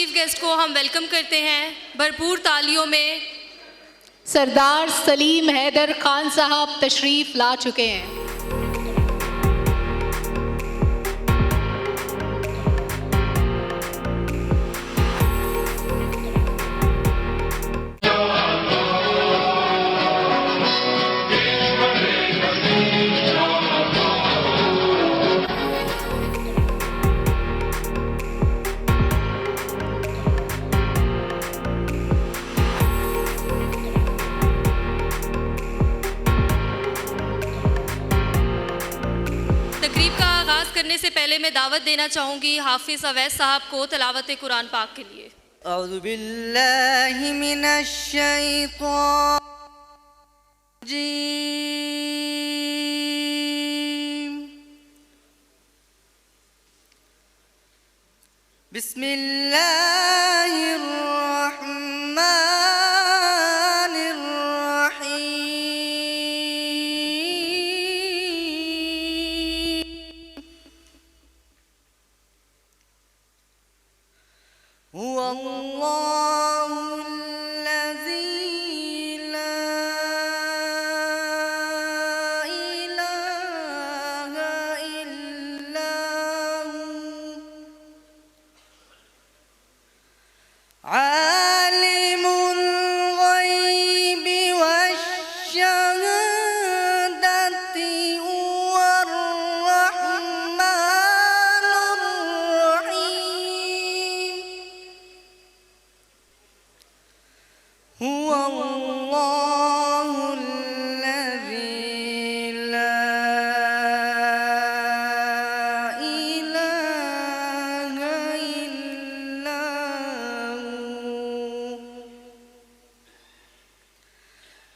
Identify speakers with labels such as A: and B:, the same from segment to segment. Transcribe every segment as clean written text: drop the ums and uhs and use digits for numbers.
A: Chief guest کو ہم welcome کرتے ہیں بھرپور تالیوں میں.
B: سردار سلیم حیدر خان صاحب تشریف لا چکے ہیں.
A: کرنے سے پہلے میں دعوت دینا چاہوں گی حافظ اویس صاحب کو تلاوت قرآن پاک کے لیے.
C: اعوذ باللہ من الشیطان الرجیم. بسم اللہ الرحمن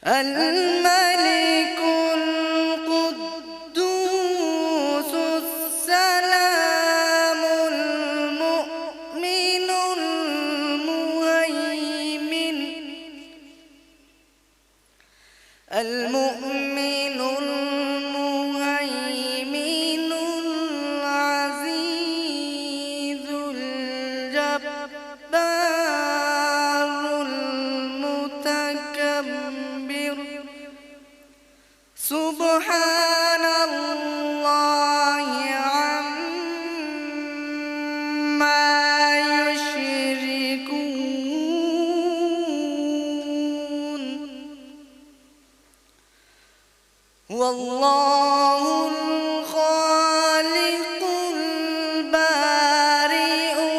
C: الملك القدوس السلام المؤمن المهيمن العزيز الجبار المتكبر سبحان اللہ عما یشرکون. واللہ الخالق البارئ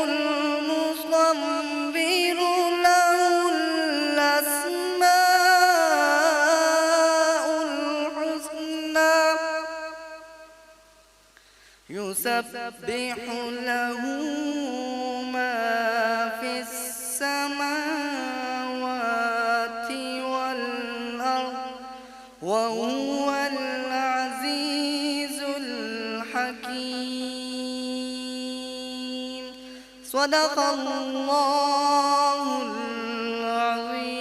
C: المصور له الاسماء الحسنى يسبح له ما في السماوات والأرض وهو العزيز الحكيم. صدق اللہ العظیم.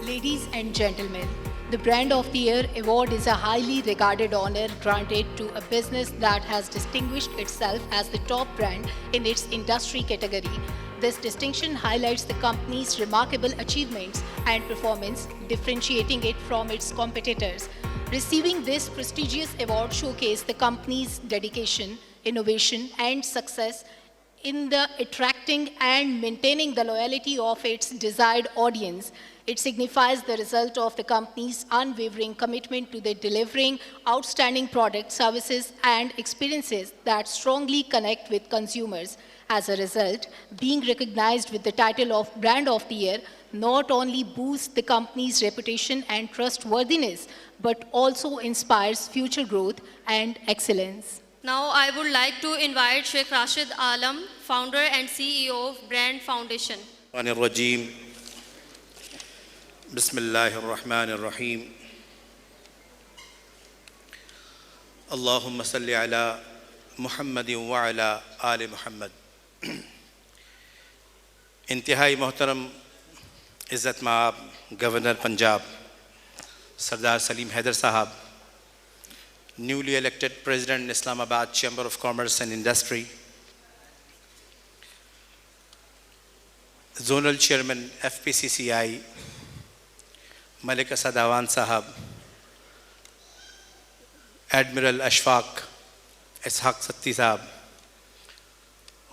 B: Ladies and gentlemen, the Brand of the Year award is a highly regarded honor granted to a business that has distinguished itself as the top brand in its industry category. This distinction highlights the company's remarkable achievements and performance, differentiating it from its competitors. Receiving this prestigious award showcases the company's dedication, innovation, and success in the attracting and maintaining the loyalty of its desired audience. It signifies the result of the company's unwavering commitment to the delivering outstanding products, services, and experiences that strongly connect with consumers. As a result, being recognized with the title of Brand of the Year not only boosts the company's reputation and trustworthiness, but also inspires future growth and excellence.
A: Now I would like to invite Sheikh Rashid Alam, founder and CEO of Brand Foundation.
D: الرجیم بسم اللہ الرحمن الرحیم. اللہم صلی علی محمد وعلی آل محمد. انتہائی محترم عزت مآب governor Punjab Sardar Salim Haider Sahab, newly elected President Islamabad Chamber of Commerce and Industry, Zonal Chairman FPCCI Malik Asad Awan Sahab, Admiral Ashfaq اسحاق ستی صاحب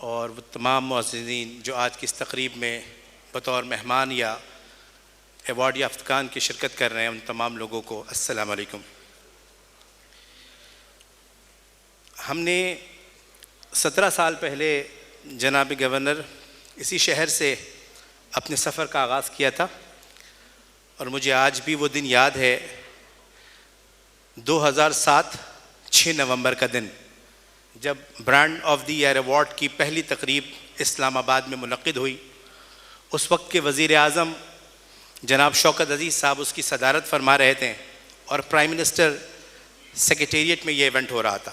D: اور وہ تمام معززین جو آج کی اس تقریب میں بطور مہمان یا ایوارڈ یافتگان کی شرکت کر رہے ہیں، ان تمام لوگوں کو السلام علیکم۔ ہم نے 17 سال پہلے جناب گورنر اسی شہر سے اپنے سفر کا آغاز کیا تھا، اور مجھے آج بھی وہ دن یاد ہے، 2007 6 نومبر کا دن، جب brand of the year award کی پہلی تقریب اسلام آباد میں منعقد ہوئی۔ اس وقت کے وزیر اعظم جناب شوکت عزیز صاحب اس کی صدارت فرما رہے تھے، اور پرائم منسٹر سیکریٹریٹ میں یہ ایونٹ ہو رہا تھا۔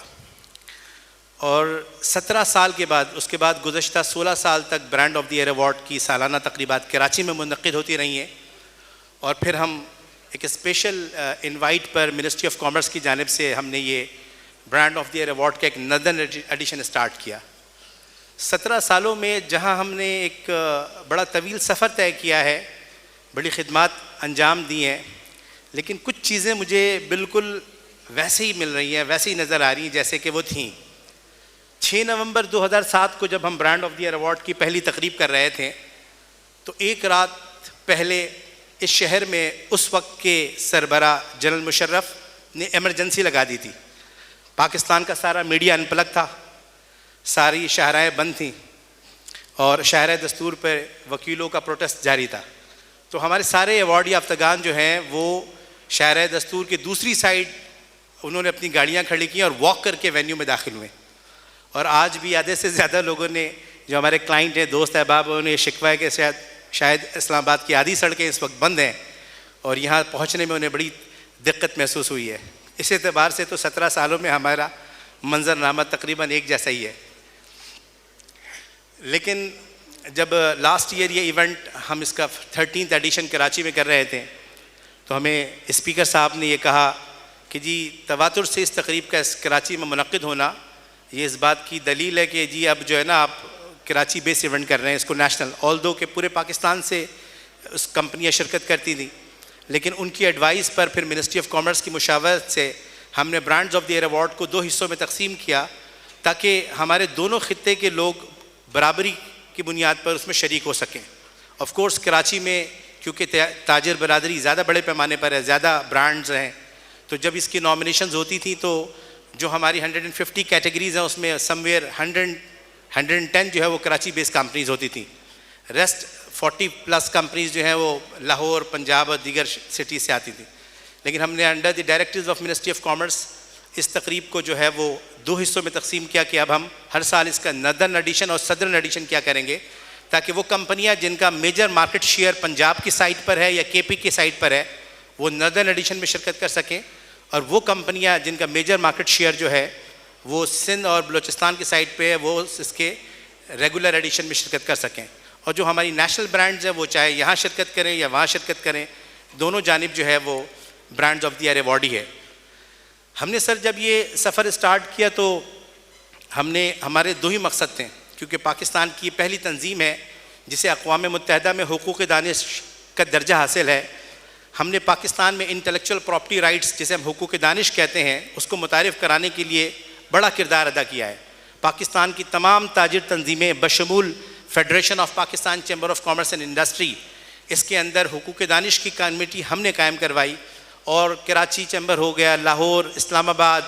D: اور 17 سال کے بعد، اس کے بعد گزشتہ 16 سال تک brand of the year award کی سالانہ تقریبات کراچی میں منعقد ہوتی رہی ہیں، اور پھر ہم ایک اسپیشل انوائٹ پر منسٹری آف کامرس کی جانب سے ہم نے یہ brand of the year award کا ایک نردن ایڈیشن اسٹارٹ کیا۔ 17 سالوں میں جہاں ہم نے ایک بڑا طویل سفر طے کیا ہے، بڑی خدمات انجام دی ہیں، لیکن کچھ چیزیں مجھے بالکل ویسے ہی مل رہی ہیں، ویسے ہی نظر آ رہی ہیں جیسے کہ وہ تھیں۔ 6 نومبر 2007 کو جب ہم brand of the year award کی پہلی تقریب کر رہے تھے، تو ایک رات پہلے اس شہر میں اس وقت کے سربراہ جنرل مشرف نے ایمرجنسی لگا دی تھی۔ پاکستان کا سارا میڈیا ان پلگ تھا، ساری شاہراہیں بند تھیں، اور شاہراہ دستور پر وکیلوں کا پروٹیسٹ جاری تھا۔ تو ہمارے سارے ایوارڈ یافتگان جو ہیں وہ شاہراہ دستور کی دوسری سائڈ انہوں نے اپنی گاڑیاں کھڑی کی اور واک کر کے وینیو میں داخل ہوئے۔ اور آج بھی آدھے سے زیادہ لوگوں نے، جو ہمارے کلائنٹ ہیں، دوست احباب، انہوں نے یہ شکوہ ہے کہ شاید اسلام آباد کی آدھی سڑکیں اس وقت بند ہیں، اور یہاں پہنچنے میں انہیں بڑی دقت محسوس ہوئی ہے۔ اس اعتبار سے تو 17 سالوں میں ہمارا منظرنامہ تقریباً ایک جیسا ہی ہے۔ لیکن جب لاسٹ ایئر یہ ایونٹ ہم اس کا 13th ایڈیشن کراچی میں کر رہے تھے، تو ہمیں اسپیکر صاحب نے یہ کہا کہ جی تواتر سے اس تقریب کا کراچی میں منعقد ہونا یہ اس بات کی دلیل ہے کہ جی اب جو ہے نا آپ کراچی بیس ایونٹ کر رہے ہیں، اس کو نیشنل، آلدو کہ پورے پاکستان سے اس کمپنیاں شرکت کرتی تھیں، لیکن ان کی ایڈوائز پر پھر منسٹری آف کامرس کی مشاورت سے ہم نے brands of the year award کو 2 حصوں میں تقسیم کیا، تاکہ ہمارے دونوں خطے کے لوگ برابری کی بنیاد پر اس میں شریک ہو سکیں۔ آف کورس کراچی میں کیونکہ تاجر برادری زیادہ بڑے پیمانے پر ہے، زیادہ برانڈز ہیں، تو جب اس کی نامینیشنز ہوتی تھیں تو جو ہماری 150 کیٹیگریز ہیں اس میں سم ویئر 110 جو ہے وہ کراچی بیس کمپنیز ہوتی تھیں، ریسٹ 40+ کمپنیز جو ہیں وہ لاہور، پنجاب اور دیگر سٹی سے آتی تھیں۔ لیکن ہم نے under the directors of ministry of commerce اس تقریب کو جو ہے وہ 2 حصوں میں تقسیم کیا کہ اب ہم ہر سال اس کا نردن ایڈیشن اور صدرن ایڈیشن کیا کریں گے، تاکہ وہ کمپنیاں جن کا میجر مارکیٹ شیئر پنجاب کی سائٹ پر ہے یا KP کی سائٹ پر ہے وہ نردن ایڈیشن میں شرکت کر سکیں، اور وہ کمپنیاں جن کا میجر مارکیٹ شیئر جو ہے وہ سندھ اور بلوچستان کی سائٹ پہ ہے وہ اس کے ریگولر ایڈیشن میں شرکت کر سکیں۔ اور جو ہماری نیشنل برانڈز ہیں وہ چاہے یہاں شرکت کریں یا وہاں شرکت کریں، دونوں جانب جو ہے وہ brands of the year award ہی ہے۔ ہم نے سر جب یہ سفر اسٹارٹ کیا تو ہم نے ہمارے 2 ہی مقصد تھے، کیونکہ پاکستان کی پہلی تنظیم ہے جسے اقوام متحدہ میں حقوق دانش کا درجہ حاصل ہے۔ ہم نے پاکستان میں انٹلیکچوئل پراپرٹی رائٹس جسے ہم حقوق دانش کہتے ہیں اس کو متعارف کرانے کے لیے بڑا کردار ادا کیا ہے۔ پاکستان کی تمام تاجر تنظیمیں بشمول federation of Pakistan chamber of commerce and industry, اس کے اندر حقوق دانش کی کمیٹی ہم نے قائم کروائی، اور کراچی چیمبر ہو گیا، لاہور، اسلام آباد،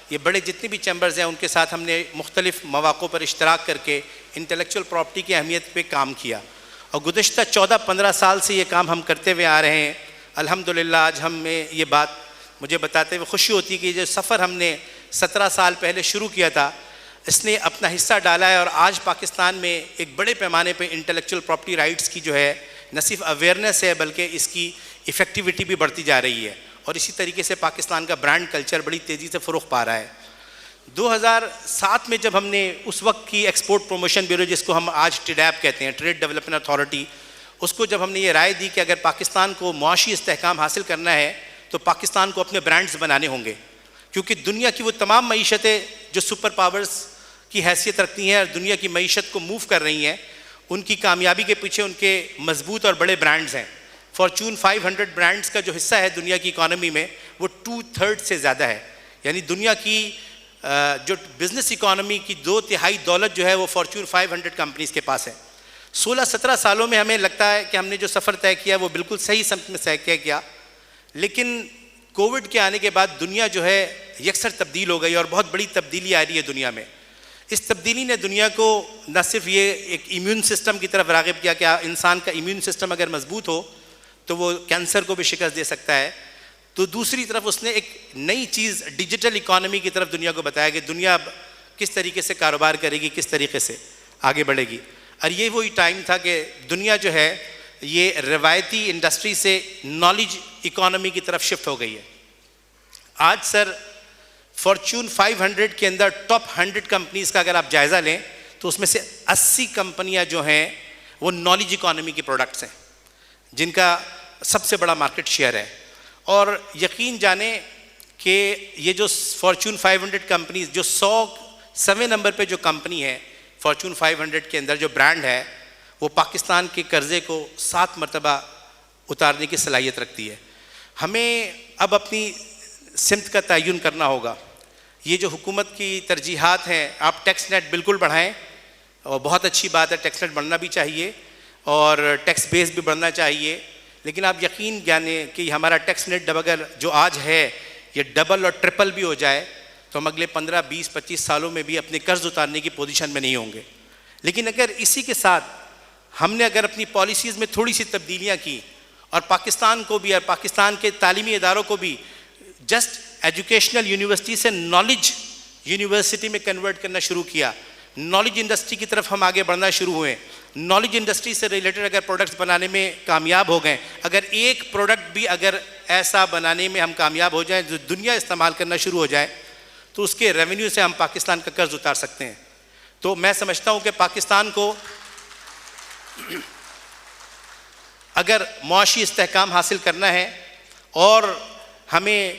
D: یہ بڑے جتنے بھی چیمبرز ہیں ان کے ساتھ ہم نے مختلف مواقع پر اشتراک کر کے انٹلیکچوئل پراپرٹی کی اہمیت پہ کام کیا، اور گزشتہ 14-15 سال سے یہ کام ہم کرتے ہوئے آ رہے ہیں۔ الحمدللہ آج ہمیں یہ بات مجھے بتاتے ہوئے خوشی ہوتی ہے کہ جو سفر ہم نے 17 سال پہلے شروع کیا تھا اس نے اپنا حصہ ڈالا ہے، اور آج پاکستان میں ایک بڑے پیمانے پہ انٹلیکچوئل پراپرٹی رائٹس کی جو ہے نہ صرف اویئرنیس ہے بلکہ اس کی ایفیکٹیوٹی بھی بڑھتی جا رہی ہے، اور اسی طریقے سے پاکستان کا برانڈ کلچر بڑی تیزی سے فروغ پا رہا ہے۔ 2007 میں جب ہم نے اس وقت کی ایکسپورٹ پروموشن بیورو جس کو ہم آج ٹیڈیپ کہتے ہیں، ٹریڈ ڈیولپمنٹ اتھارٹی، اس کو جب ہم نے یہ رائے دی کہ اگر پاکستان کو معاشی استحکام حاصل کرنا ہے تو پاکستان کو اپنے برانڈز بنانے ہوں گے، کیونکہ دنیا کی وہ تمام معیشتیں جو سپر پاورز کی حیثیت رکھتی ہیں اور دنیا کی معیشت کو موو کر رہی ہیں، ان کی کامیابی کے پیچھے ان کے مضبوط اور بڑے برانڈز ہیں۔ فارچون 500 برانڈز کا جو حصہ ہے دنیا کی اکانومی میں وہ 2/3 سے زیادہ ہے، یعنی دنیا کی جو بزنس اکانومی کی 2/3 دولت جو ہے وہ فارچون 500 کمپنیز کے پاس ہے۔ 16-17 سالوں میں ہمیں لگتا ہے کہ ہم نے جو سفر طے کیا وہ بالکل صحیح سمت میں طے کیا، لیکن کووڈ کے آنے کے بعد دنیا جو ہے یکسر تبدیل ہو گئی اور بہت بڑی تبدیلی آ رہی ہے دنیا میں۔ اس تبدیلی نے دنیا کو نہ صرف یہ ایک ایمیون سسٹم کی طرف راغب کیا کہ انسان کا ایمیون سسٹم اگر مضبوط ہو تو وہ کینسر کو بھی شکست دے سکتا ہے، تو دوسری طرف اس نے ایک نئی چیز ڈیجیٹل اکانومی کی طرف دنیا کو بتایا کہ دنیا اب کس طریقے سے کاروبار کرے گی، کس طریقے سے آگے بڑھے گی۔ اور یہ وہی ٹائم تھا کہ دنیا جو ہے یہ روایتی انڈسٹری سے نالج اکانومی کی طرف شفٹ ہو گئی ہے۔ آج سر فارچون 500 کے اندر ٹاپ 100 کمپنیز کا اگر آپ جائزہ لیں تو اس میں سے 80 کمپنیاں جو ہیں وہ نالج اکانومی کی پروڈکٹس ہیں، جن کا سب سے بڑا مارکیٹ شیئر ہے۔ اور یقین جانیں کہ یہ جو فارچون 500 کمپنیز، جو 100 نمبر پہ جو کمپنی ہے فارچون 500 کے اندر جو برانڈ ہے، وہ پاکستان کے قرضے کو 7 مرتبہ اتارنے کی صلاحیت رکھتی ہے۔ ہمیں اب اپنی سمت کا تعین کرنا ہوگا۔ یہ جو حکومت کی ترجیحات ہیں، آپ ٹیکس نیٹ بالکل بڑھائیں، اور بہت اچھی بات ہے، ٹیکس نیٹ بڑھنا بھی چاہیے اور ٹیکس بیس بھی بڑھنا چاہیے، لیکن آپ یقین جانیں کہ ہمارا ٹیکس نیٹ اگر جو آج ہے یہ ڈبل اور ٹرپل بھی ہو جائے تو ہم اگلے 15, 20, 25 سالوں میں بھی اپنے قرض اتارنے کی پوزیشن میں نہیں ہوں گے۔ لیکن اگر اسی کے ساتھ ہم نے اگر اپنی پالیسیز میں تھوڑی سی تبدیلیاں کی اور پاکستان کو بھی اور پاکستان کے تعلیمی اداروں کو بھی جسٹ ایجوکیشنل یونیورسٹی سے نالج یونیورسٹی میں کنورٹ کرنا شروع کیا، نالج انڈسٹری کی طرف ہم آگے بڑھنا شروع ہوئے، نالج انڈسٹری سے ریلیٹڈ اگر پروڈکٹس بنانے میں کامیاب ہو گئے، اگر ایک پروڈکٹ بھی اگر ایسا بنانے میں ہم کامیاب ہو جائیں جو دنیا استعمال کرنا شروع ہو جائے تو اس کے ریونیو سے ہم پاکستان کا قرض اتار سکتے ہیں۔ تو میں سمجھتا ہوں کہ پاکستان کو اگر معاشی استحکام حاصل کرنا ہے اور ہمیں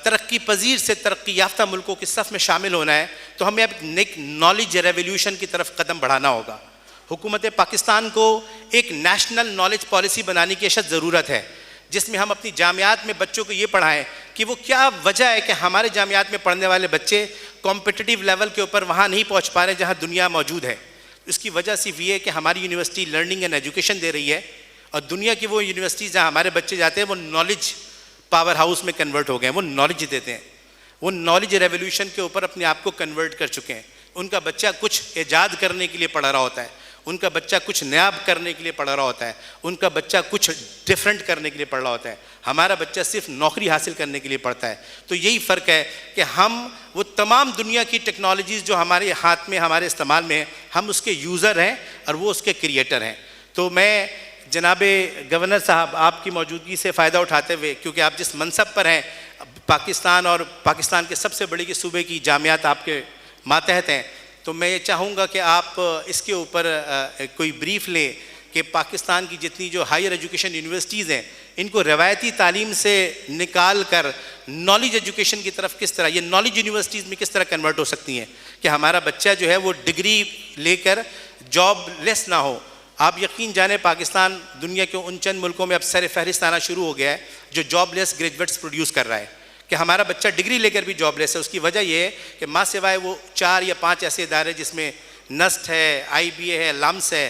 D: ترقی پذیر سے ترقی یافتہ ملکوں کی صف میں شامل ہونا ہے تو ہمیں اب ایک نالج ریولیوشن کی طرف قدم بڑھانا ہوگا۔ حکومت پاکستان کو ایک نیشنل نالج پالیسی بنانے کی اشد ضرورت ہے، جس میں ہم اپنی جامعات میں بچوں کو یہ پڑھائیں کہ وہ کیا وجہ ہے کہ ہمارے جامعات میں پڑھنے والے بچے کمپٹیٹیو لیول کے اوپر وہاں نہیں پہنچ پا رہے جہاں دنیا موجود ہے۔ اس کی وجہ صرف یہ ہے کہ ہماری یونیورسٹی لرننگ اینڈ ایجوکیشن دے رہی ہے اور دنیا کی وہ یونیورسٹیز جہاں ہمارے بچے جاتے ہیں وہ نالج پاور ہاؤس میں کنورٹ ہو گئے ہیں، وہ نالج دیتے ہیں، وہ نالج ریولیوشن کے اوپر اپنے آپ کو کنورٹ کر چکے ہیں۔ ان کا بچہ کچھ ایجاد کرنے کے لیے پڑھ رہا ہوتا ہے، ان کا بچہ کچھ نیا کرنے کے لیے پڑھ رہا ہوتا ہے، ان کا بچہ کچھ ڈفرینٹ کرنے کے لیے پڑھ رہا ہوتا ہے۔ ہمارا بچہ صرف نوکری حاصل کرنے کے لیے پڑھتا ہے۔ تو یہی فرق ہے کہ ہم وہ تمام دنیا کی ٹیکنالوجیز جو ہمارے ہاتھ میں ہمارے استعمال میں ہیں، ہم اس کے یوزر ہیں اور وہ اس کے کریٹر ہیں۔ تو میں جناب گورنر صاحب آپ کی موجودگی سے فائدہ اٹھاتے ہوئے، کیونکہ آپ جس منصب پر ہیں پاکستان اور پاکستان کے سب سے بڑی صوبے کی جامعات آپ کے ماتحت ہیں، تو میں یہ چاہوں گا کہ آپ اس کے اوپر کوئی بریف لیں کہ پاکستان کی جتنی جو ہائر ایجوکیشن یونیورسٹیز ہیں ان کو روایتی تعلیم سے نکال کر نالج ایجوکیشن کی طرف کس طرح، یہ نالج یونیورسٹیز میں کس طرح کنورٹ ہو سکتی ہیں کہ ہمارا بچہ جو ہے وہ ڈگری لے کر جاب لیس نہ ہو۔ آپ یقین جانیں پاکستان دنیا کے ان چند ملکوں میں اب سر فہرست آنا شروع ہو گیا ہے جو جاب لیس گریجویٹس پروڈیوس کر رہا ہے کہ ہمارا بچہ ڈگری لے کر بھی جاب لیس ہے۔ اس کی وجہ یہ ہے کہ ماں سوائے وہ 4 یا 5 ایسے ادارے جس میں نسٹ ہے، IBA ہے، لمس ہے،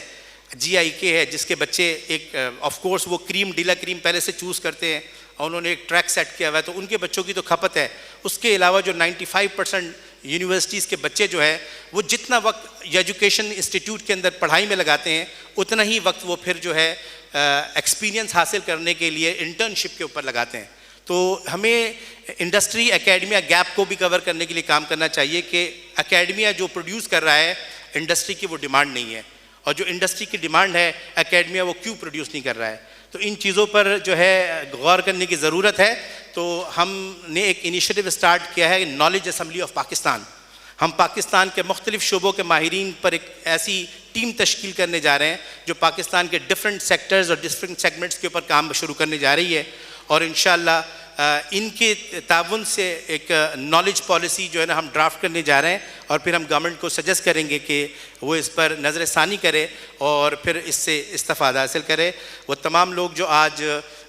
D: GIK ہے، جس کے بچے ایک آف کورس وہ کریم ڈیلا کریم پہلے سے چوز کرتے ہیں اور انہوں نے ایک ٹریک سیٹ کیا ہوا ہے تو ان کے بچوں کی تو کھپت ہے۔ اس کے علاوہ جو 95% یونیورسٹیز کے بچے جو ہے وہ جتنا وقت ایجوکیشن انسٹیٹیوٹ کے اندر پڑھائی میں لگاتے ہیں اتنا ہی وقت وہ پھر جو ہے ایکسپیرینس حاصل کرنے کے لیے انٹرنشپ کے اوپر لگاتے ہیں۔ تو ہمیں انڈسٹری اکیڈمیا گیپ کو بھی کور کرنے کے لیے کام کرنا چاہیے کہ اکیڈمیا جو پروڈیوس کر رہا ہے انڈسٹری کی وہ ڈیمانڈ نہیں ہے، اور جو انڈسٹری کی ڈیمانڈ ہے اکیڈمیا وہ کیوں پروڈیوس نہیں کر رہا ہے۔ تو ان چیزوں پر جو ہے غور کرنے کی ضرورت ہے۔ تو ہم نے ایک انیشیٹو اسٹارٹ کیا ہے نالج اسمبلی آف پاکستان۔ ہم پاکستان کے مختلف شعبوں کے ماہرین پر ایک ایسی ٹیم تشکیل کرنے جا رہے ہیں جو پاکستان کے ڈفرینٹ سیکٹرز اور ڈفرینٹ سیگمنٹس کے اوپر کام شروع کرنے جا رہی ہے، اور انشاءاللہ ان کے تعاون سے ایک نالج پالیسی جو ہے نا ہم ڈرافٹ کرنے جا رہے ہیں, اور پھر ہم گورنمنٹ کو سجیسٹ کریں گے کہ وہ اس پر نظر ثانی کرے اور پھر اس سے استفادہ حاصل کرے. وہ تمام لوگ جو آج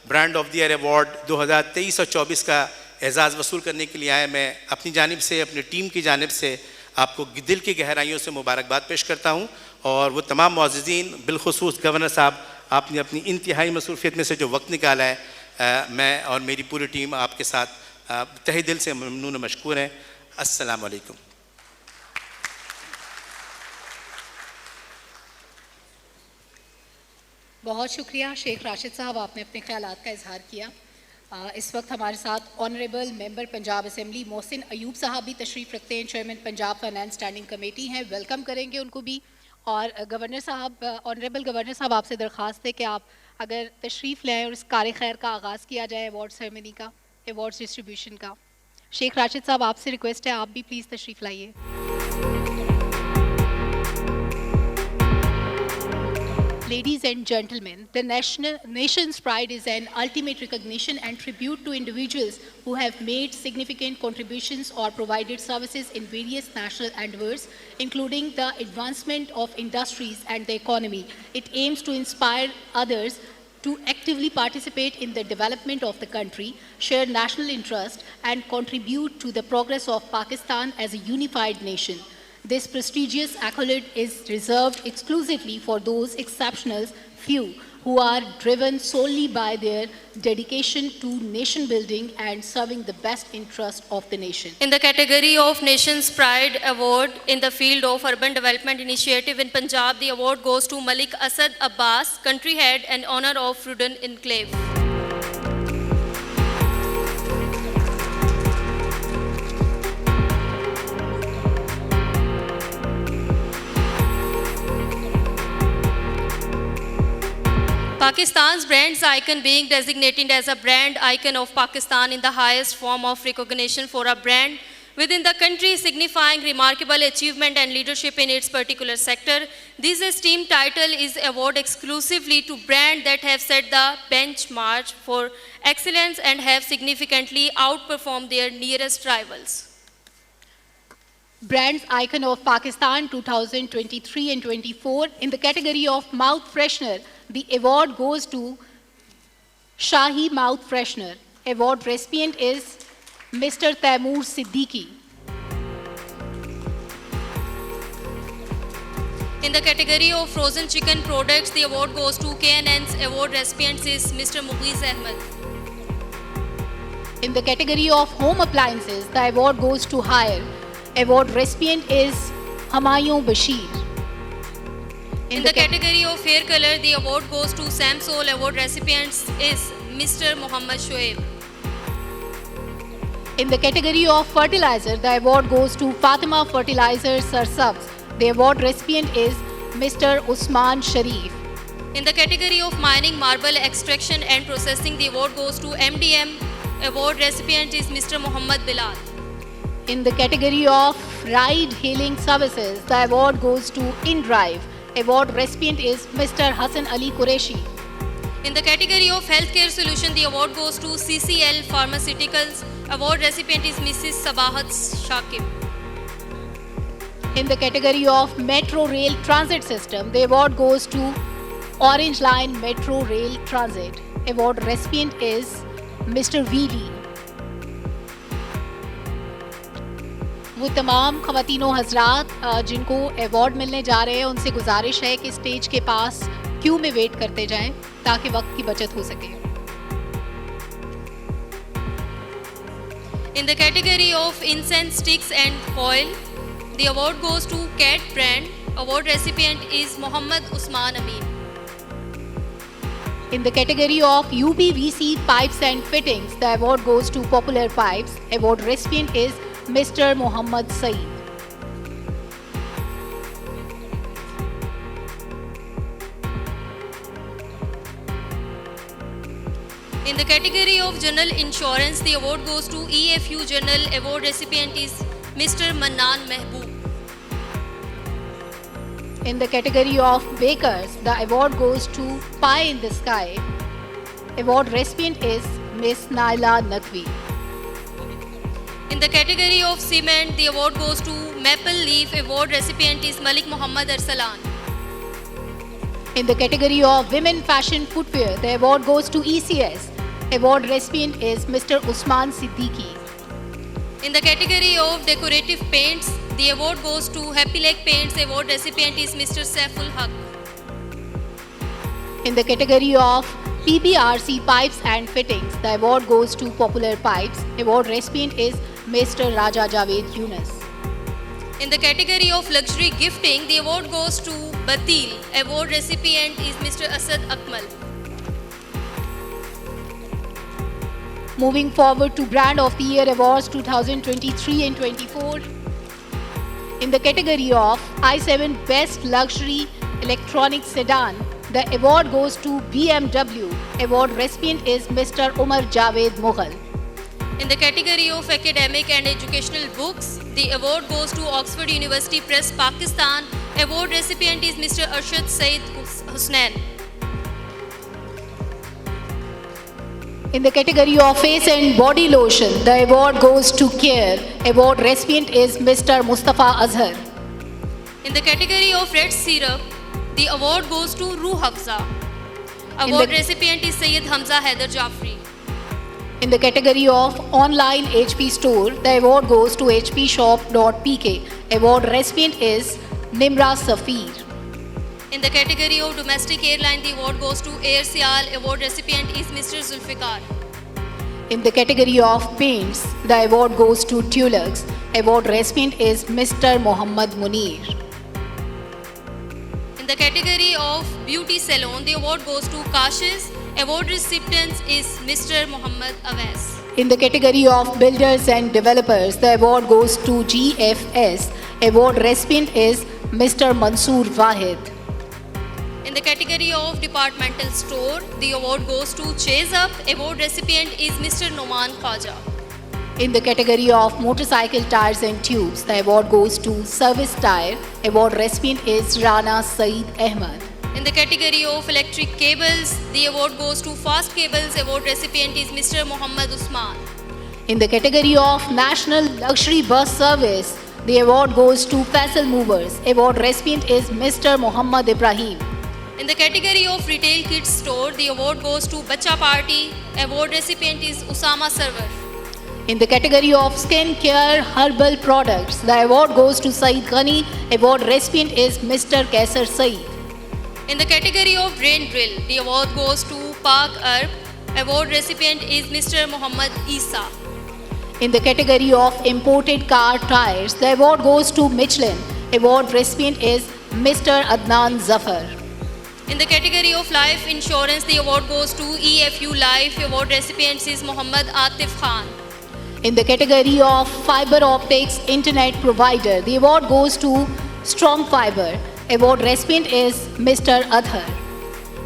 D: brand of the year award 2023 اور 2024 کا اعزاز وصول کرنے کے لیے آئے, میں اپنی جانب سے, اپنی ٹیم کی جانب سے آپ کو دل کی گہرائیوں سے مبارکباد پیش کرتا ہوں. اور وہ تمام معززین, بالخصوص گورنر صاحب, آپ نے اپنی انتہائی مصروفیت میں سے جو وقت نکالا ہے, میں اور میری پوری ٹیم آپ کے ساتھ تہہ دل سے ممنون و مشکور ہیں. السلام علیکم.
B: بہت شکریہ شیخ راشد صاحب, آپ نے اپنے خیالات کا اظہار کیا. اس وقت ہمارے ساتھ آنریبل ممبر پنجاب اسمبلی محسن ایوب صاحب بھی تشریف رکھتے ہیں, chairman Punjab finance standing committee ہیں. ویلکم کریں گے ان کو بھی. اور گورنر صاحب, آنریبل گورنر صاحب, آپ سے درخواست ہے کہ آپ اگر تشریف لیں اور اس کار خیر کا آغاز کیا جائے ایوارڈ سیرمنی کا, ایوارڈ ڈسٹریبیوشن کا. شیخ راشد صاحب, آپ سے ریکویسٹ ہے آپ بھی پلیز تشریف لائیے. Ladies and gentlemen, the nation's pride is an ultimate recognition and tribute to individuals who have made significant contributions or provided services in various national endeavors, including the advancement of industries and the economy. It aims to inspire others to actively participate in the development of the country, share national interest, and contribute to the progress of Pakistan as a unified nation. This prestigious accolade is reserved exclusively for those exceptional few who are driven solely by their dedication to nation building and serving the best interest of the nation.
A: In the category of Nation's Pride Award in the field of Urban Development Initiative in Punjab, the award goes to Malik Asad Abbas, country head and owner of Rudin Enclave. Pakistan's brand's icon being designated as a brand icon of Pakistan in the highest form of recognition for a brand within the country, signifying remarkable achievement and leadership in its particular sector. This esteemed title is awarded exclusively to brands that have set the benchmark for excellence and have significantly outperformed their nearest rivals.
B: Brand's Icon of Pakistan 2023 and 24. In the category of mouth freshener, the award goes to Shahi Mouth Freshener. Award recipient is Mr. Taimur Siddiqui.
A: In the category of frozen chicken products, the award goes to KNN's. Award recipient is Mr. Mughis Ahmed.
B: In the category of home appliances, the award goes to Haier. Award recipient is Humayun Bashir.
A: In the category of hair color, the award goes to Samsol. Award recipient is Mr. Muhammad Shoaib.
B: In the category of fertilizer, the award goes to Fatima Fertilizer Sarsabs. The award recipient is Mr. Usman Sharif.
A: In the category of mining, marble extraction and processing, the award goes to MDM. Award recipient is Mr. Muhammad Bilal.
B: In the category of ride hailing services, the award goes to InDrive. Award recipient is Mr. Hassan Ali Qureshi.
A: In the category of healthcare solution, the award goes to CCL Pharmaceuticals. Award recipient is Mrs. Sabahat Shakib.
B: In the category of Metro Rail Transit System, the award goes to Orange Line Metro Rail Transit. Award recipient is Mr. V. Lee. وہ تمام خواتین و حضرات جن کو award ملنے جا رہے ہیں ان سے گزارش ہے کہ اسٹیج کے پاس کیو میں ویٹ کرتے جائیں تاکہ وقت کی بچت ہو سکے.
A: In the category of incense sticks and coil, the award goes to Cat brand. Award recipient is Muhammad Usman Amin.
B: In the category of UPVC pipes and fittings, the award goes to Popular Pipes. Award recipient is Mr. Muhammad Saeed.
A: In the category of general insurance, the award goes to EFU General. Award recipient is Mr. Mannan Mehboob.
B: In the category of bakers, the award goes to Pie in the Sky. Award recipient is Miss Naila Naqvi.
A: In the category of cement, the award goes to Maple Leaf. Award recipient is Malik Muhammad Arsalan.
B: In the category of women fashion footwear, the award goes to ECS. Award recipient is Mr. Usman Siddiqui.
A: In the category of decorative paints, the award goes to Happy Lake Paints. Award recipient is Mr. Saiful Haq.
B: In the category of PBRC pipes and fittings, the award goes to Popular Pipes. Award recipient is Mr. Raja Javed Yunus.
A: In the category of luxury gifting, the award goes to Batil. Award recipient is Mr. Asad Akmal.
B: Moving forward to Brand of the Year Awards 2023 and 24. In the category of i7 Best Luxury Electronic Sedan, the award goes to BMW. Award recipient is Mr. Umar Javed Mughal.
A: In the category of academic and educational books, the award goes to Oxford University Press, Pakistan. Award recipient is Mr. Arshad Said Husnain.
B: In the category of face and body lotion, the award goes to Care. Award recipient is Mr. Mustafa Azhar.
A: In the category of red syrup, the award goes to Ruh Hafza. Award recipient is Sayyid Hamza Haider Jafri.
B: In the category of online HP store, the award goes to hpshop.pk. Award recipient is Nimra Safir.
A: In the category of domestic airline, the award goes to Air Sial. Award recipient is Mr. Zulfikar.
B: In the category of paints, the award goes to Dulux. Award recipient is Mr. Muhammad Munir.
A: In the category of beauty salon, the award goes to Kashish. Award recipient is Mr. Muhammad Awais.
B: In the category of builders and developers, the award goes to GFS. Award recipient is Mr. Mansoor Wahid.
A: In the category of departmental store, the award goes to Chase Up. Award recipient is Mr. Noman Khwaja.
B: In the category of motorcycle tires and tubes, the award goes to Service Tire. Award recipient is Rana Saeed Ahmad.
A: In the category of electric cables, the award goes to Fast Cables. Award recipient is Mr. Muhammad Usman.
B: In the category of National Luxury Bus Service, the award goes to Faisal Movers. Award recipient is Mr. Muhammad Ibrahim.
A: In the category of retail kids store, the award goes to Bacha Party. Award recipient is Usama Sarwar.
B: In the category of skin care herbal products, the award goes to Saeed Ghani. Award recipient is Mr. Kaisar Saeed.
A: In the category of drain drill, the award goes to Park Arb. Award recipient is Mr. Muhammad Isa.
B: In the category of imported car tires, the award goes to Michelin. Award recipient is Mr. Adnan Zafar.
A: In the category of life insurance, the award goes to EFU Life. Award recipient is Muhammad Atif Khan.
B: In the category of fiber optics internet provider, the award goes to Strong Fiber. Award recipient is Mr. Adhar.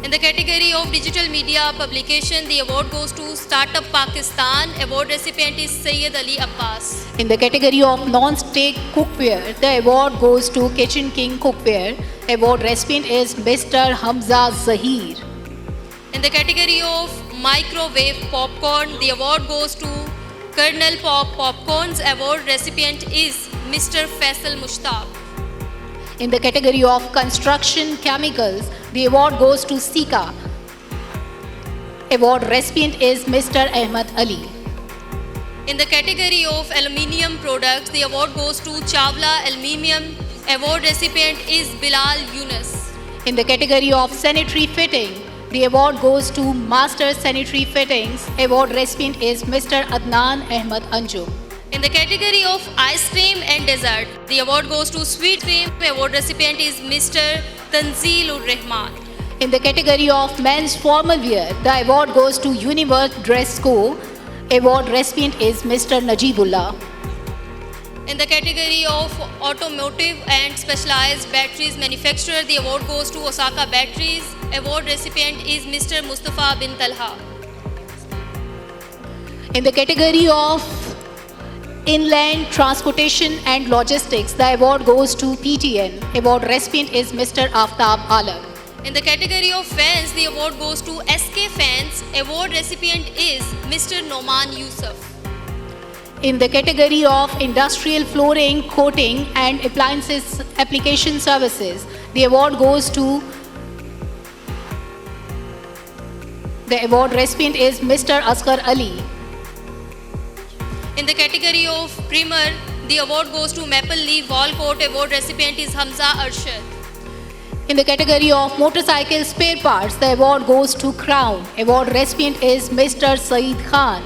A: In the category of digital media publication, the award goes to Startup Pakistan. Award recipient is Sayyid Ali Abbas.
B: In the category of non-stick cookware, the award goes to Kitchen King Cookware. Award recipient is Mr. Hamza Zahir.
A: In the category of microwave popcorn, the award goes to Colonel Pop Popcorns. Award recipient is Mr. Faisal Mushtaq.
B: In the category of construction chemicals, the award goes to Sika. Award recipient is Mr. Ahmad Ali.
A: In the category of aluminium products, the award goes to Chawla Aluminium. Award recipient is Bilal Yunus.
B: In the category of sanitary fitting, the award goes to Master Sanitary Fittings. Award recipient is Mr. Adnan Ahmad Anjum.
A: In the category of ice cream and dessert, the award goes to Sweet Cream. Award recipient is Mr. Tanzeel Rahman.
B: In the category of men's formal wear, the award goes to Universe Dress Co. Award recipient is Mr. Najibullah.
A: In the category of automotive and specialized batteries manufacturer, the award goes to Osaka Batteries. Award recipient is Mr. Mustafa bin Talha.
B: In the category of inland transportation and logistics, the award goes to PTN. Award recipient is Mr. Aftab Alam.
A: In the category of fans, the award goes to SK Fans. Award recipient is Mr. Noman Yusuf.
B: In the category of industrial flooring, coating and appliances application services, the award goes to the award recipient is Mr. Asghar Ali.
A: In the category of primer, the award goes to Maple Leaf Wall Coat. Award recipient is Hamza Arshad.
B: In the category of motorcycle spare parts, the award goes to Crown. Award recipient is Mr. Saeed Khan.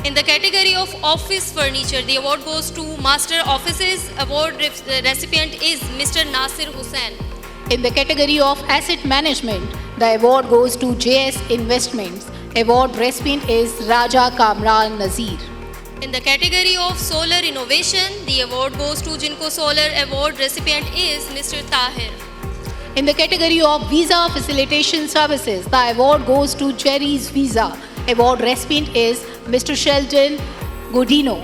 A: In the category of office furniture, the award goes to Master Offices. Award recipient is Mr. Nasir Hussain.
B: In the category of asset management, the award goes to JS Investments. Award recipient is Raja Kamran Nazir.
A: In the category of solar innovation, the award goes to Jinko Solar. Award recipient is Mr. Tahir.
B: In the category of visa facilitation services, the award goes to Cherry's Visa. Award recipient is Mr. Sheldon Godino.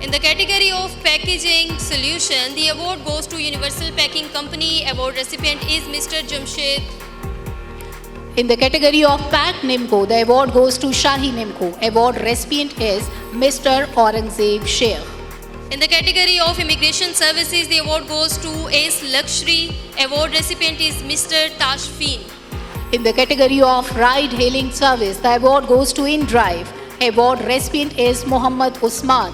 A: In the category of packaging solution, the award goes to Universal Packing Company. Award recipient is Mr. Jamshed.
B: In the category of Pack Nimco, the award goes to Shahi Nimco. Award recipient is Mr. Aurangzeb Sheikh.
A: In the category of immigration services, the award goes to Ace Luxury. Award recipient is Mr. Tashfeen.
B: In the category of ride-hailing service, the award goes to InDrive. Award recipient is Muhammad Usman.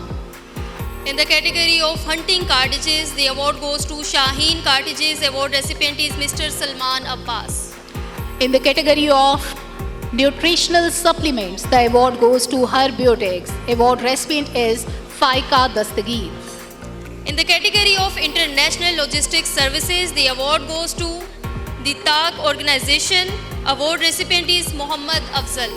A: In the category of hunting cartridges, the award goes to Shaheen Cartridges. Award recipient is Mr. Salman Abbas.
B: In the category of nutritional supplements, the award goes to Herbiotics. Award recipient is Faika Dastagir.
A: In the category of international logistics services, the award goes to the TAG organization. Award recipient is Muhammad Afzal.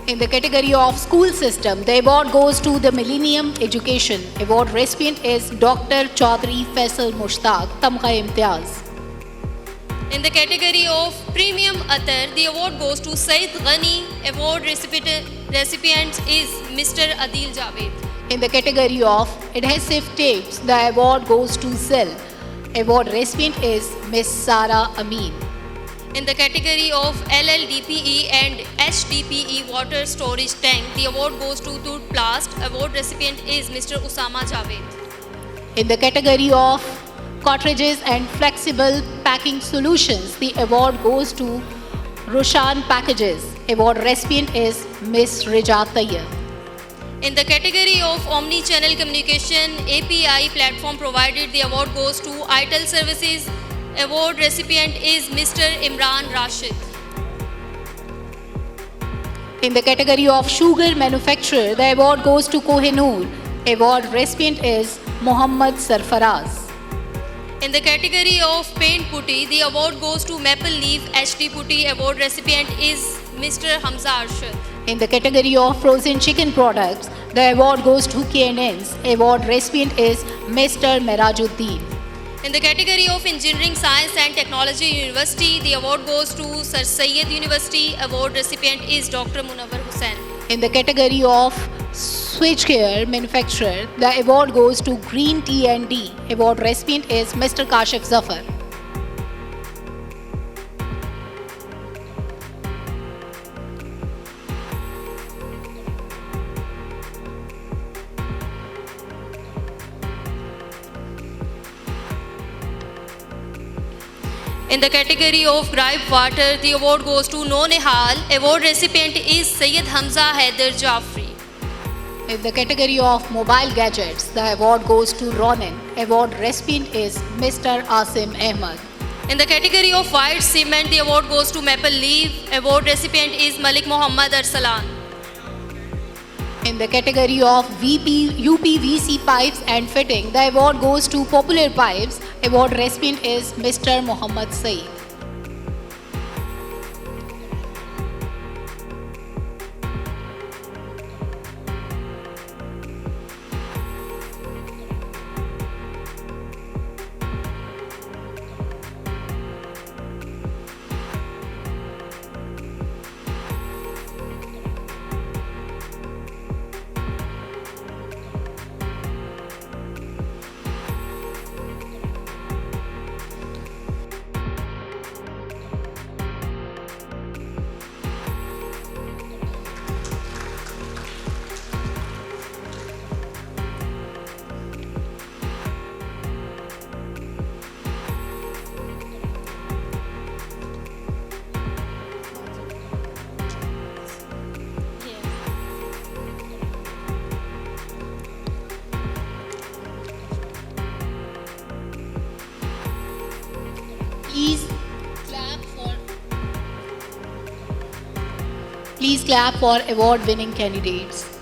B: In the category of school system, the award goes to the Millennium Education. Award recipient is Dr. Chaudhry Faisal Mushtaq, Tamgha Imtiaz.
A: In the category of premium Atar, the award goes to Said Ghani. Award recipient is Mr. Adil Javed.
B: In the category of adhesive tapes, the award goes to Zell. Award recipient is Miss Sara Amin.
A: In the category of LLDPE and HDPE water storage tank, the award goes to Toothplast. Award recipient is Mr. Usama Javed.
B: In the category of cartridges and flexible packing solutions, the award goes to Roshan Packages. Award recipient is Miss Rija Tayyar.
A: In the category of omni-channel communication API platform provided, the award goes to ITEL Services. Award recipient is Mr. Imran Rashid.
B: In the category of sugar manufacturer, the award goes to Kohinoor. Award recipient is Muhammad Sarfaraz.
A: In the category of paint putty, the award goes to Maple Leaf HD Putty. Award recipient is Mr. Hamza Arshad.
B: In the category of frozen chicken products, the award goes to K&N's. Award recipient is Mr. Merajuddin.
A: In the category of Engineering Science and Technology University, the award goes to Sir Syed University. Award recipient is Dr. Munawar Hussain.
B: In the category of switchgear manufacturer, the award goes to Green T&D. Award recipient is Mr. Kashif Zafar.
A: In the category of gripe water, the award goes to No Nihal. Award recipient is Syed Hamza Haider Jafri.
B: In the category of mobile gadgets, the award goes to Ronin. Award recipient is Mr. Asim Ahmad.
A: In the category of white cement, the award goes to Maple Leaf. Award recipient is Malik Muhammad Arsalan.
B: In the category of UPVC pipes and fitting, the award goes to Popular Pipes. Award recipient is Mr. Muhammad Saeed. clap for award-winning candidates.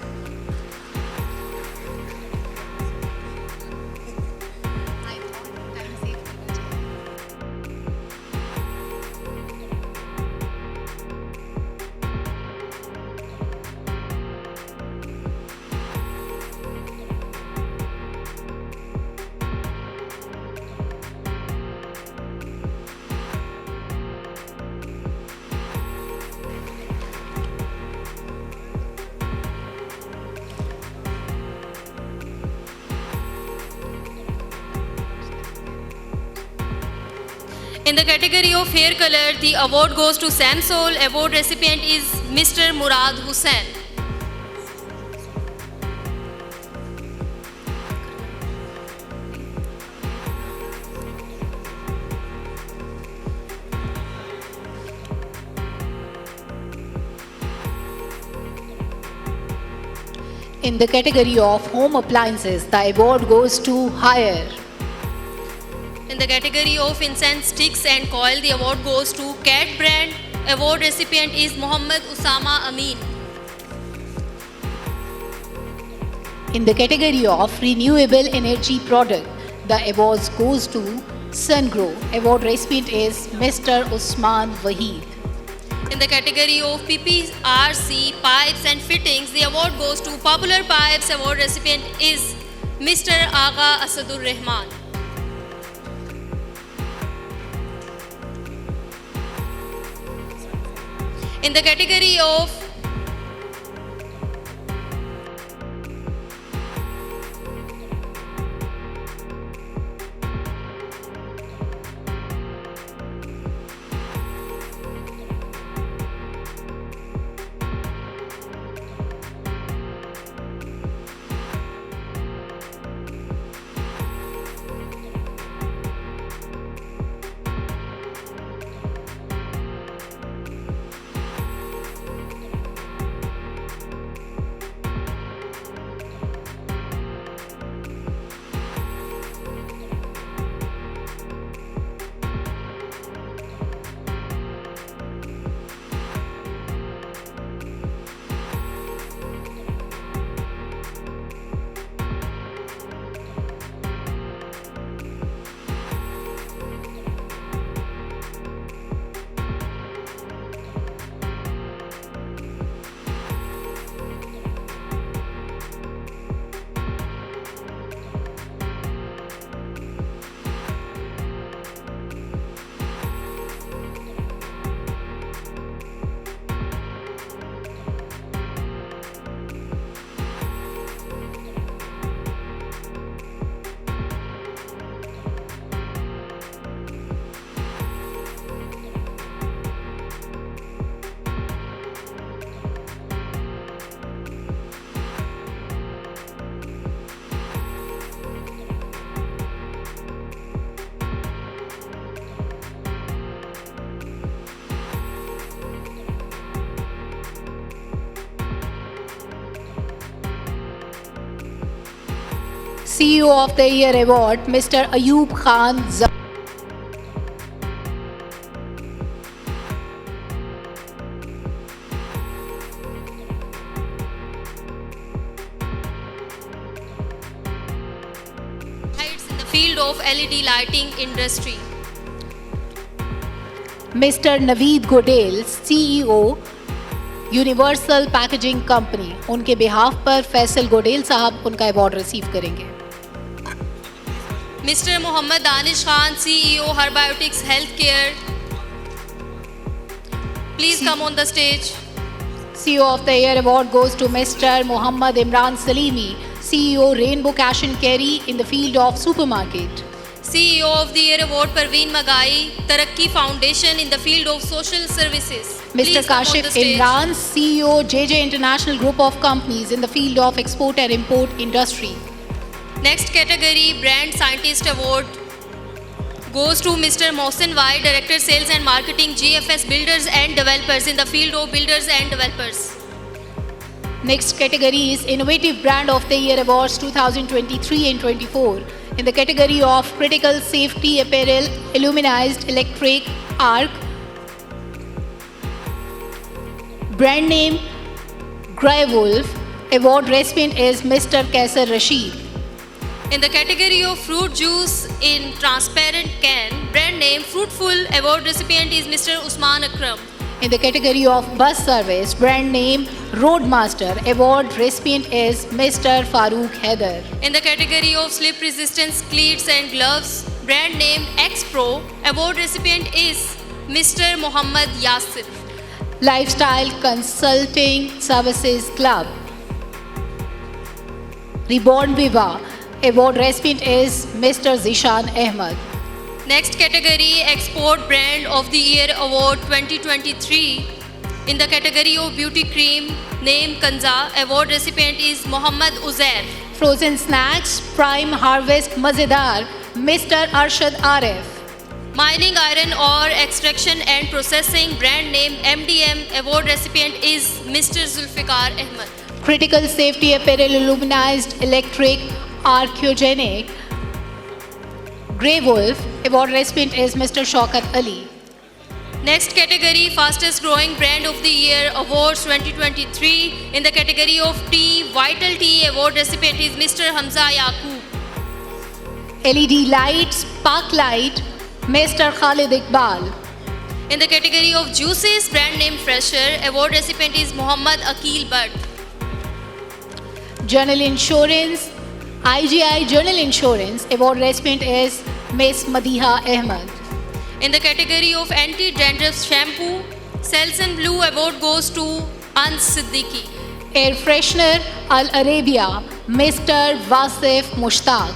A: In the category of hair color, the award goes to Samsol. Award recipient is Mr. Murad Hussain.
B: In the category of home appliances, the award goes to Haier.
A: In the category of incense sticks and coil, the award goes to Cat brand. Award recipient is Muhammad Usama Amin.
B: In the category of renewable energy product, the award goes to Sungrow. Award recipient is Mr. Usman Waheed.
A: In the category of PPRC pipes and fittings, the award goes to Popular Pipes. Award recipient is Mr. Agha Asadur Rahman. In the category of
B: CEO of the Year Award, Mr. Ayub Khan.
A: heights in the field of LED lighting industry.
B: Mr. Naveed Godel, CEO, universal packaging company, उनके behalf पर फैसल गोडेल साहब उनका award receive करेंगे.
A: Mr. Mohammad Danish Khan, CEO, Herbiotics Healthcare. Please come on the stage.
B: CEO of the Year Award goes to Mr. Muhammad Imran Salimi, CEO, Rainbow Cash and Carry in the field of supermarket.
A: CEO of the Year Award, Parveen Magai, Tarakki Foundation in the field of social services.
B: Mr.
A: Please come on
B: Kashif
A: the stage.
B: Imran, CEO, JJ International Group of Companies in the field of export and import industry.
A: Next category, Brand Scientist Award, goes to Mr. Mohsen Wai, Director Sales and Marketing, GFS Builders and Developers in the field of builders and developers.
B: Next category is Innovative Brand of the Year Awards 2023 and 24. In the category of Critical Safety Apparel, Illuminized Electric Arc, brand name Grey Wolf. Award recipient is Mr. Kaisar Rashid.
A: In the category of fruit juice in transparent can, brand name Fruitful, award recipient is Mr. Usman Akram.
B: In the category of bus service, brand name Roadmaster. Award recipient is Mr. Farooq Haider.
A: In the category of slip resistance cleats and gloves, brand name X Pro, award recipient is Mr. Muhammad Yasir.
B: Lifestyle Consulting Services Club. Reborn Viva. Award recipient is Mr. Zishan Ahmed.
A: Next category, Export Brand of the Year Award 2023. In the category of beauty cream, name Kanza, award recipient is Muhammad Uzair.
B: Frozen Snacks Prime Harvest Mazedar, Mr. Arshad Arif.
A: Mining iron ore extraction and processing, brand name MDM, award recipient is Mr. Zulfikar Ahmed.
B: Critical Safety Apparel Aluminized Electric Archogenic Grey Wolf, award recipient is Mr. Shaukat Ali.
A: Next category, Fastest Growing Brand of the Year Awards 2023. In the category of tea, Vital Tea, award recipient is Mr. Hamza Yaqub.
B: LED Lights Spark Light, Mr. Khalid Iqbal.
A: In the category of juices, brand name Fresher, award recipient is Muhammad Akil Bhatt.
B: General Insurance IGI General Insurance, award recipient is Ms. Madiha Ahmed.
A: In the category of anti-dandruff shampoo, Selsun Blue award goes to Ans Siddiqui.
B: Air Freshener Al Arabia, Mr. Wasif Mushtaq.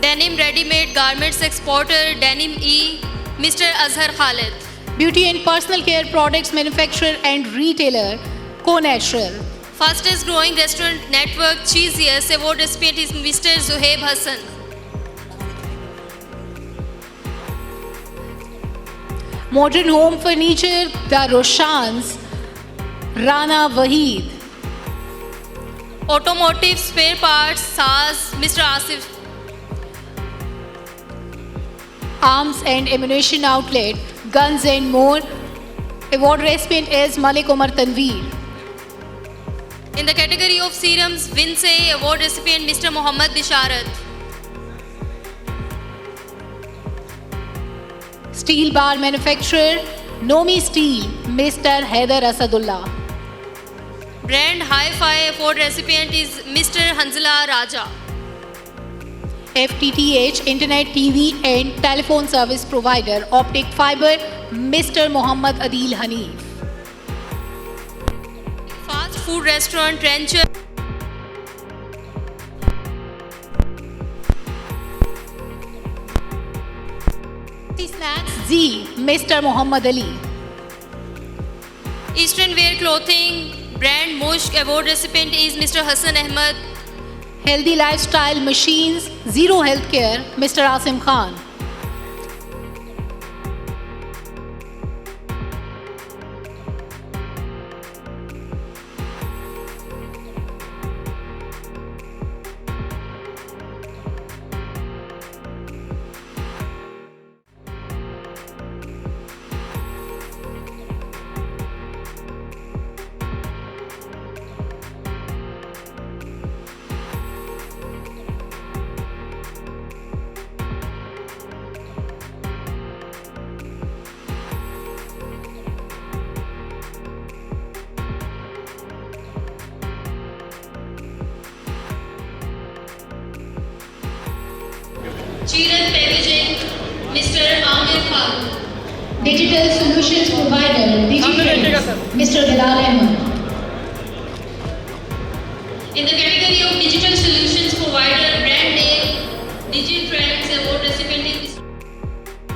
A: Denim Ready-Made Garments Exporter, Denim E, Mr. Azhar Khalid.
B: Beauty and Personal Care Products Manufacturer and Retailer, Co Natural.
A: Fastest Growing Restaurant Network, Cheesiest, award recipient is Mr. Zuhaib Hassan.
B: Modern Home Furniture, The Roshans, Rana Waheed.
A: Automotive Spare Parts, SAS, Mr. Asif.
B: Arms and Ammunition Outlet, Guns and More. Award recipient is Malik Omar Tanveer.
A: In the category of serums, Vince, award recipient Mr. Muhammad Bisharat.
B: Steel Bar Manufacturer, Nomi Steel, Mr. Haider Asadullah.
A: Brand Hi-Fi, award recipient is Mr. Hanzala Raja.
B: FTTH Internet TV and Telephone Service Provider, Optic Fiber, Mr. Muhammad Adil Hanif.
A: Fast Food Restaurant Trencher.
B: Snacks Z, Mr. Muhammad Ali.
A: Eastern Wear Clothing, brand Mushk, award recipient is Mr. Hassan Ahmed.
B: Healthy Lifestyle Machines, Zero Healthcare, Mr. Asim Khan.
A: Cheeran Packaging, Mr. Amir Farooq.
B: Digital Solutions Provider, Digitrends, Mr. Bilal Ahmed.
A: In the category of Digital Solutions Provider, brand name Digitrends, award recipient is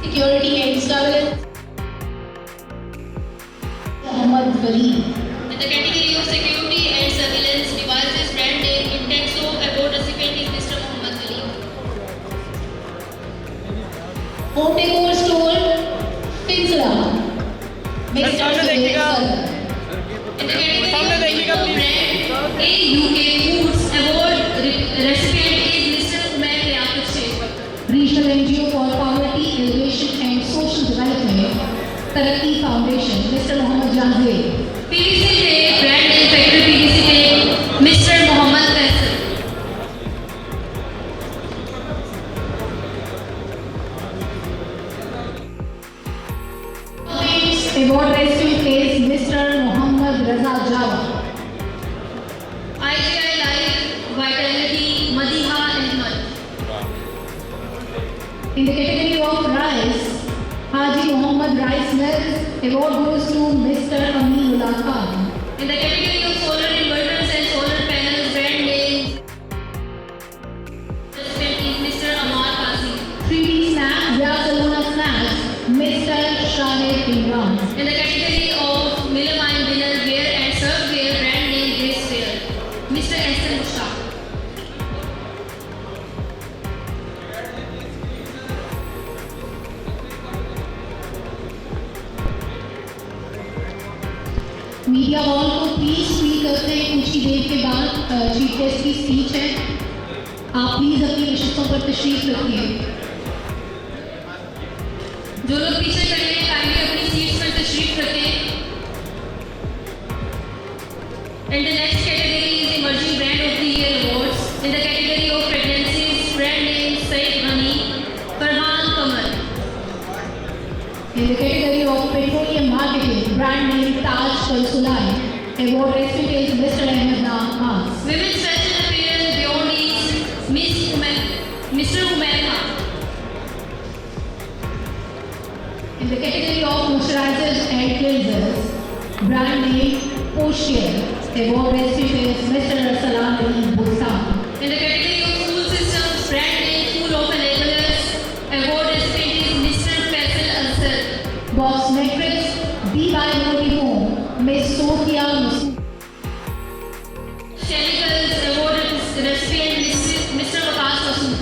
B: Security and Surveillance, Muhammad Wali.
A: in the category of Security and Surveillance Devices, brand name Intexo, award recipient is Mr. Muhammad Ali.
B: Home Decor Store, Finsra, Mr. Zubair Sadar.
A: In the category of brand AUK Foods, award recipient is Mr. Umair Yaqub Sheikh.
B: Regional NGO for Poverty, Elevation and Social Development, Tarakki Foundation, Mr. Muhammad Jazir.
A: PVC
B: In the category of rice, Haji Muhammad Rice Mills award goes to Mr. Aminullah Khan.
A: In the category of solar inverters and solar panels, brand name recipient is Mr. Amar Qazi.
B: 3D Snacks, Barcelona Snacks, Mr. Shahid Imran.
A: In the category of melamine dinnerware and serveware, brand name Graceware, Mr. Ahsan Mushtaq.
B: Media hall को please free करते हैं, कुछ ही देर के बाद chief guest की speech है। आप please अपनी नशिस्तों पर तशरीफ रखिए।
A: जो लोग पीछे खड़े हैं काइंडली अपनी सीट्स पर तशरीफ रखें। And the next category is Emerging Brand of the Year Awards. In the category of pregnancies, brand name Said Ghani, Farhan Kamal.
B: In the category of petroleum marketing, brand name Taj Kalsulai, award recipient is Mr. Ahmed Naam.
A: Women's fashion apparel beyond is Mr. Umair Khan.
B: In the category of moisturizers and cleansers, brand name Ocean, award recipient is Mr. Salam Ali Busam.
A: In the category of school systems, brand name School of Enablers, award recipient is Mr. Faisal Ansar.
B: Box Matrix, B.Y. Modi Home, Miss Sophia Musu.
A: Chemicals, award recipient Mr. Waqas Masood.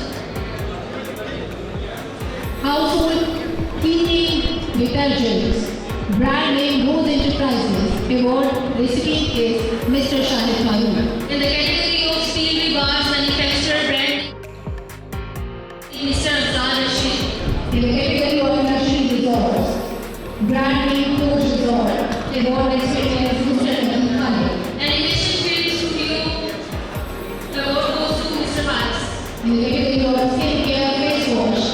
B: Household cleaning detergents, brand name Rose Enterprises, award recipient is Mr. Shahid Khan.
A: In the category of steel rebars manufacturer, brand Mr. Afzal Rashid.
B: In the category of luxury resorts, brand name Coach Resort, award recipient is Mr. Nadeem Khalid.
A: Animation Film Studio, award goes to Mr. Faris.
B: In the category of skincare face wash,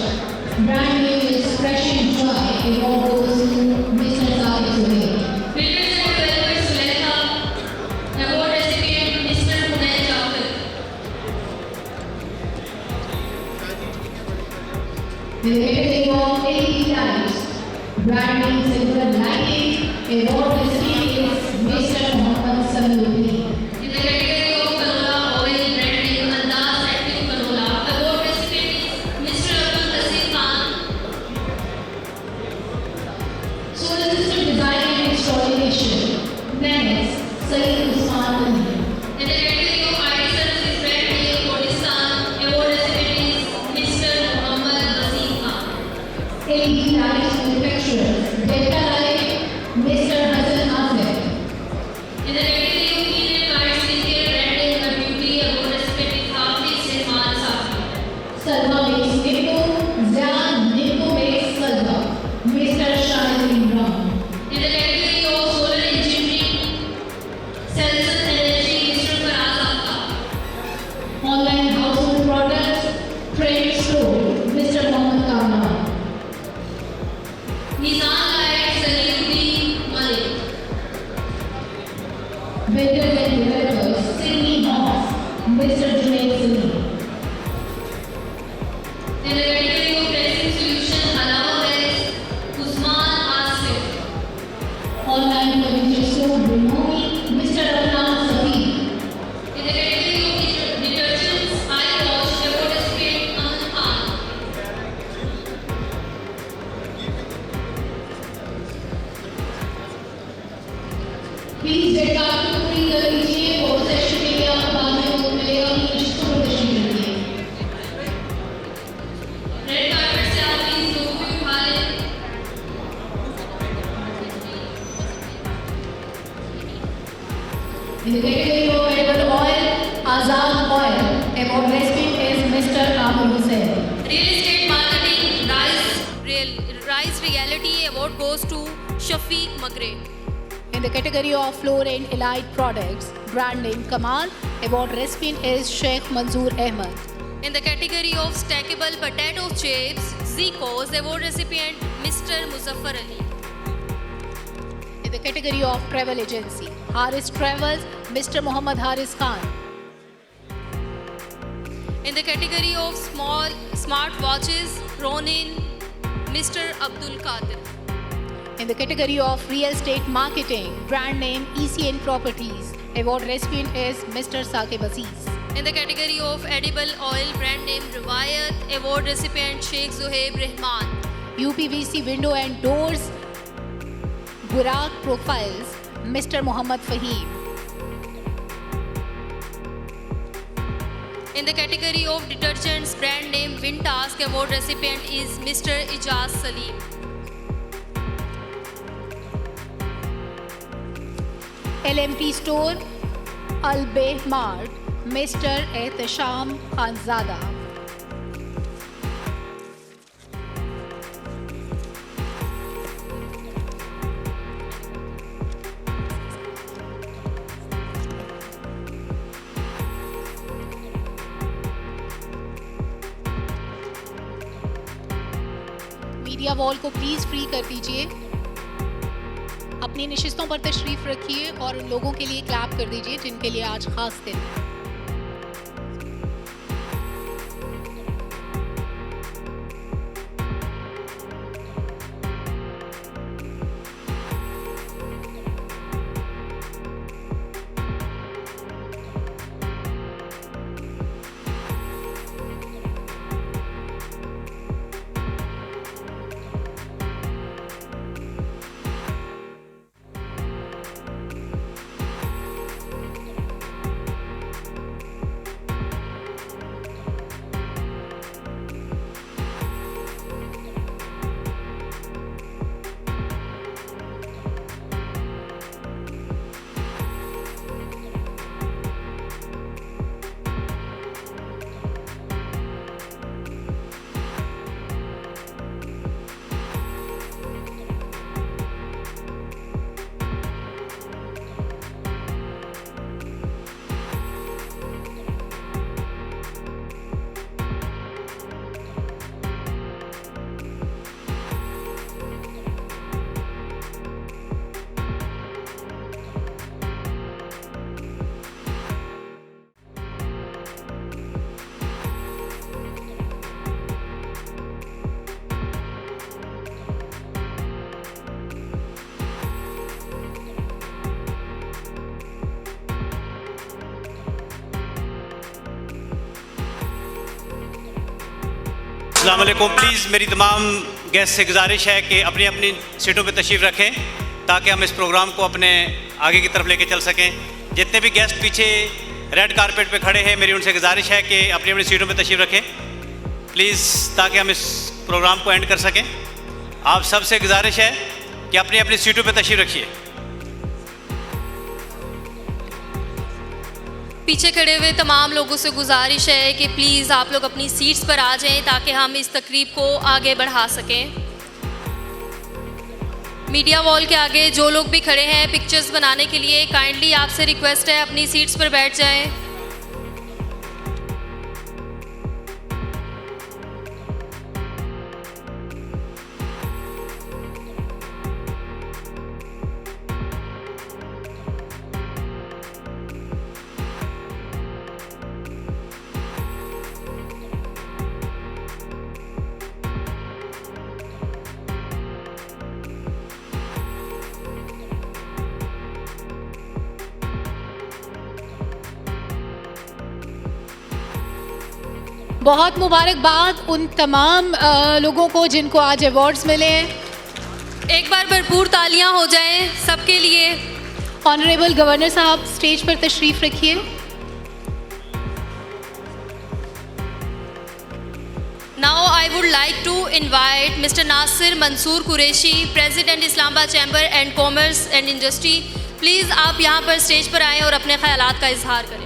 B: brand name is Fresh and Dry, award goes to Mr. Zahid Zubair.
A: Filters and Velvet Sulekha, award recipient Mr. Hunayn Jafar.
B: In the category of LED lights, brand name Silver Lighting, award recipient is Mr. Muhammad Samiuddin.
A: In the category of canola oil, brand name Andaz Active Canola, award recipient is Mr. Abdul Qasim Khan.
B: Solar system design and installation, Menace, Sayyid Usman Ali.
A: In the category of IT services, brand name Kurdistan, award recipient is Mr. Muhammad Wasim Khan.
B: LED lights manufacturers, Delta Light, Mr. Hassan Azad.
A: In the category of clean and white skincare, brand name The Beauty, award recipient is Hafiz Rehman Safi.
B: Salva makes Nimbo, Zan Nimbo makes Salva, Mr. Shahid Imran.
A: In the category of solar engineering, Celsius Energy, Mr. Faraz Akka.
B: Online household products, Trade Store, Mr. Mohammed Kamran.
A: Nizam Light, Saliuddin Malik.
B: Builders and developers, Sydney Moss, Mr. Junaid Salim.
A: In the category of pressing solution, Alama West, Usman Asif.
B: Online furniture store, Brunomi, Mr. Adnan Safi.
A: In the category of detergents, iWash, award recipient Aman Khan.
B: Please date card को पूरी कर लीजिए और session के लिए आपको बाद में वक्त मिलेगा कि किसको प्रदर्शन करिए।
A: रेड कार्पेट से आप प्लीज लोगों को उठा लें।
B: In the category of edible oil, Azad Oil, award recipient is Mr. Amir Hussain.
A: Real estate marketing, Rise Reality award goes to Shafiq Magre.
B: In the category of floor and allied products, brand name Kamal, award recipient is Sheikh Manzoor Ahmed.
A: In the category of stackable potato chips, Zico's award recipient Mr. Muzaffar Ali.
B: In the category of travel agency, Haris Travels, Mr. Muhammad Haris Khan.
A: In the category of smart watches, Ronin, Mr. Abdul Qadir.
B: In the category of real estate marketing, brand name ECN Properties, award recipient is Mr. Saqib Aziz.
A: In the category of edible oil, brand name Riwayat, award recipient Sheikh Zuhaib Rahman.
B: UPVC window and doors, Buraq Profiles, Mr. Muhammad Fahim.
A: In the category of detergents, brand name Wintask, award recipient is Mr. Ijaz Salim.
B: LMT store, Al-Bay Mart, Mr. Ehtesham Khanzada. Media wall को please free कर दीजिए, अपनी नशिस्तों पर तशरीफ़ रखिए और उन लोगों के लिए क्लैप कर दीजिए जिनके लिए आज ख़ास दिन है.
E: السلام علیکم. پلیز میری تمام گیسٹ سے گزارش ہے کہ اپنی اپنی سیٹوں پہ تشریف رکھیں تاکہ ہم اس پروگرام کو اپنے آگے کی طرف لے کے چل سکیں. جتنے بھی گیسٹ پیچھے ریڈ کارپیٹ پہ کھڑے ہیں، میری ان سے گزارش ہے کہ اپنی اپنی سیٹوں پہ تشریف رکھیں پلیز، تاکہ ہم اس پروگرام کو اینڈ کر سکیں. آپ سب سے گزارش ہے کہ اپنی اپنی سیٹوں پہ تشریف رکھیے.
A: پیچھے کھڑے ہوئے تمام لوگوں سے گزارش ہے کہ پلیز آپ لوگ اپنی سیٹس پر آ جائیں تاکہ ہم اس تقریب کو آگے بڑھا سکیں. میڈیا وال کے آگے جو لوگ بھی کھڑے ہیں پکچرز بنانے کے لیے، کائنڈلی آپ سے ریکویسٹ ہے اپنی سیٹس پر بیٹھ جائیں.
B: بہت مبارکباد ان تمام لوگوں کو جن کو آج ایوارڈز ملے ہیں.
A: ایک بار بھرپور تالیاں ہو جائیں سب کے لیے.
B: آنریبل گورنر صاحب اسٹیج پر تشریف رکھیے.
A: Now I would like to invite Mr. Nasir Mansoor Qureshi, President Islam Abad Chamber and Commerce and Industry. Please آپ یہاں پر اسٹیج پر آئیں اور اپنے خیالات کا اظہار کریں.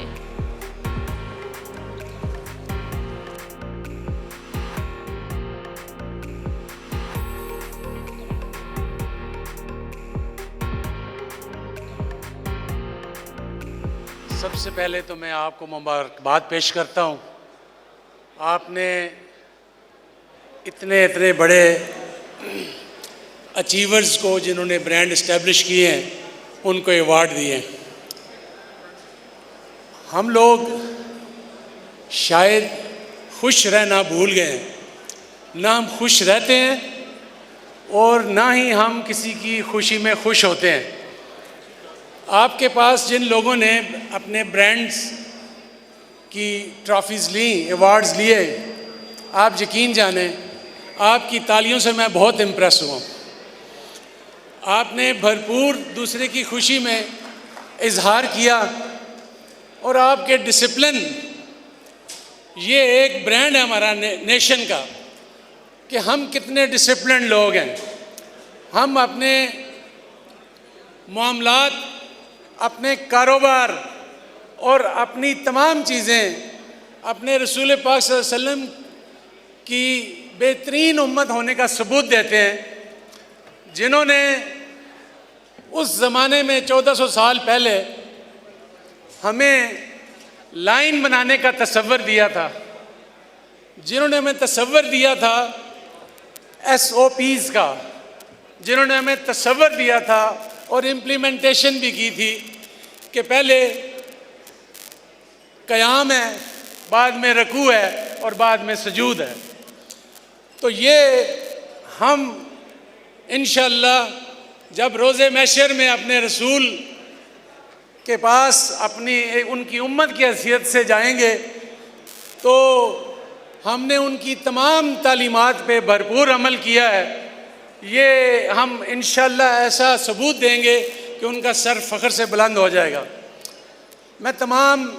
F: سب سے پہلے تو میں آپ کو مبارکباد پیش کرتا ہوں. آپ نے اتنے بڑے اچیورز کو جنہوں نے برانڈ اسٹیبلش کیے ہیں ان کو ایوارڈ دیے ہیں. ہم لوگ شاید خوش رہنا بھول گئے ہیں. نہ ہم خوش رہتے ہیں اور نہ ہی ہم کسی کی خوشی میں خوش ہوتے ہیں. آپ کے پاس جن لوگوں نے اپنے برانڈز کی ٹرافیز لیں، ایوارڈز لیے، آپ یقین جانیں آپ کی تالیوں سے میں بہت امپریس ہوا. آپ نے بھرپور دوسرے کی خوشی میں اظہار کیا اور آپ کے ڈسپلن، یہ ایک برانڈ ہے ہمارا نیشن کا کہ ہم کتنے ڈسپلن لوگ ہیں. ہم اپنے معاملات، اپنے کاروبار اور اپنی تمام چیزیں اپنے رسول پاک صلی اللہ علیہ وسلم کی بہترین امت ہونے کا ثبوت دیتے ہیں، جنہوں نے اس زمانے میں 1400 سال پہلے ہمیں لائن بنانے کا تصور دیا تھا، جنہوں نے ہمیں تصور دیا تھا SOPs کا، جنہوں نے ہمیں تصور دیا تھا اور امپلیمنٹیشن بھی کی تھی کہ پہلے قیام ہے، بعد میں رکوع ہے اور بعد میں سجود ہے. تو یہ ہم انشاءاللہ جب روز محشر میں اپنے رسول کے پاس اپنی ان کی امت کی حیثیت سے جائیں گے تو ہم نے ان کی تمام تعلیمات پہ بھرپور عمل کیا ہے. یہ ہم انشاءاللہ ایسا ثبوت دیں گے کہ ان کا سر فخر سے بلند ہو جائے گا. میں تمام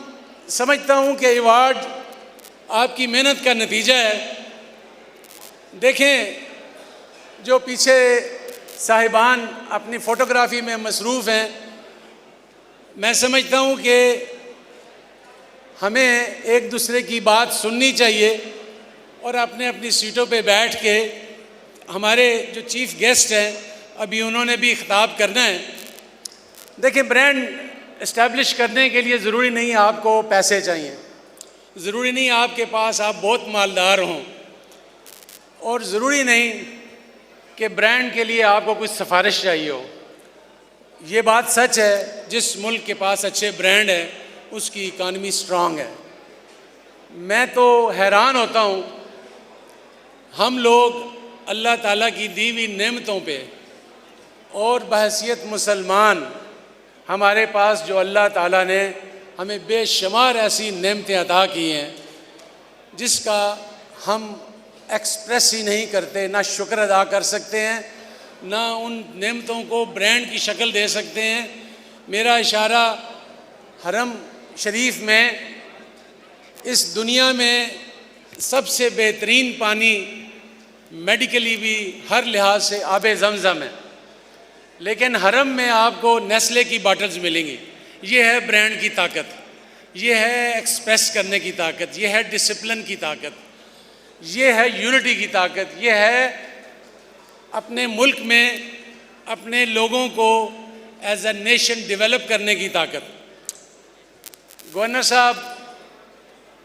F: سمجھتا ہوں کہ ایوارڈ آپ کی محنت کا نتیجہ ہے. دیکھیں جو پیچھے صاحبان اپنی فوٹوگرافی میں مصروف ہیں، میں سمجھتا ہوں کہ ہمیں ایک دوسرے کی بات سننی چاہیے اور اپنے اپنی سیٹوں پہ بیٹھ کے ہمارے جو چیف گیسٹ ہیں ابھی انہوں نے بھی خطاب کرنا ہے. دیکھیں برانڈ اسٹیبلش کرنے کے لیے ضروری نہیں آپ کو پیسے چاہیے، ضروری نہیں آپ کے پاس آپ بہت مالدار ہوں، اور ضروری نہیں کہ برانڈ کے لیے آپ کو کچھ سفارش چاہیے ہو. یہ بات سچ ہے جس ملک کے پاس اچھے برانڈ ہیں اس کی اکانومی سٹرانگ ہے. میں تو حیران ہوتا ہوں ہم لوگ اللہ تعالیٰ کی دی ہوئی نعمتوں پہ اور بحیثیت مسلمان ہمارے پاس جو اللہ تعالیٰ نے ہمیں بے شمار ایسی نعمتیں عطا کی ہیں جس کا ہم ایکسپریس ہی نہیں کرتے، نہ شکر ادا کر سکتے ہیں، نہ ان نعمتوں کو برانڈ کی شکل دے سکتے ہیں. میرا اشارہ حرم شریف میں اس دنیا میں سب سے بہترین پانی میڈیکلی بھی ہر لحاظ سے آب زمزم ہے، لیکن حرم میں آپ کو نیسلے کی باٹلز ملیں گی. یہ ہے برانڈ کی طاقت، یہ ہے ایکسپریس کرنے کی طاقت، یہ ہے ڈسپلن کی طاقت، یہ ہے یونٹی کی طاقت، یہ ہے اپنے ملک میں اپنے لوگوں کو ایز اے نیشن ڈیولپ کرنے کی طاقت. گورنر صاحب،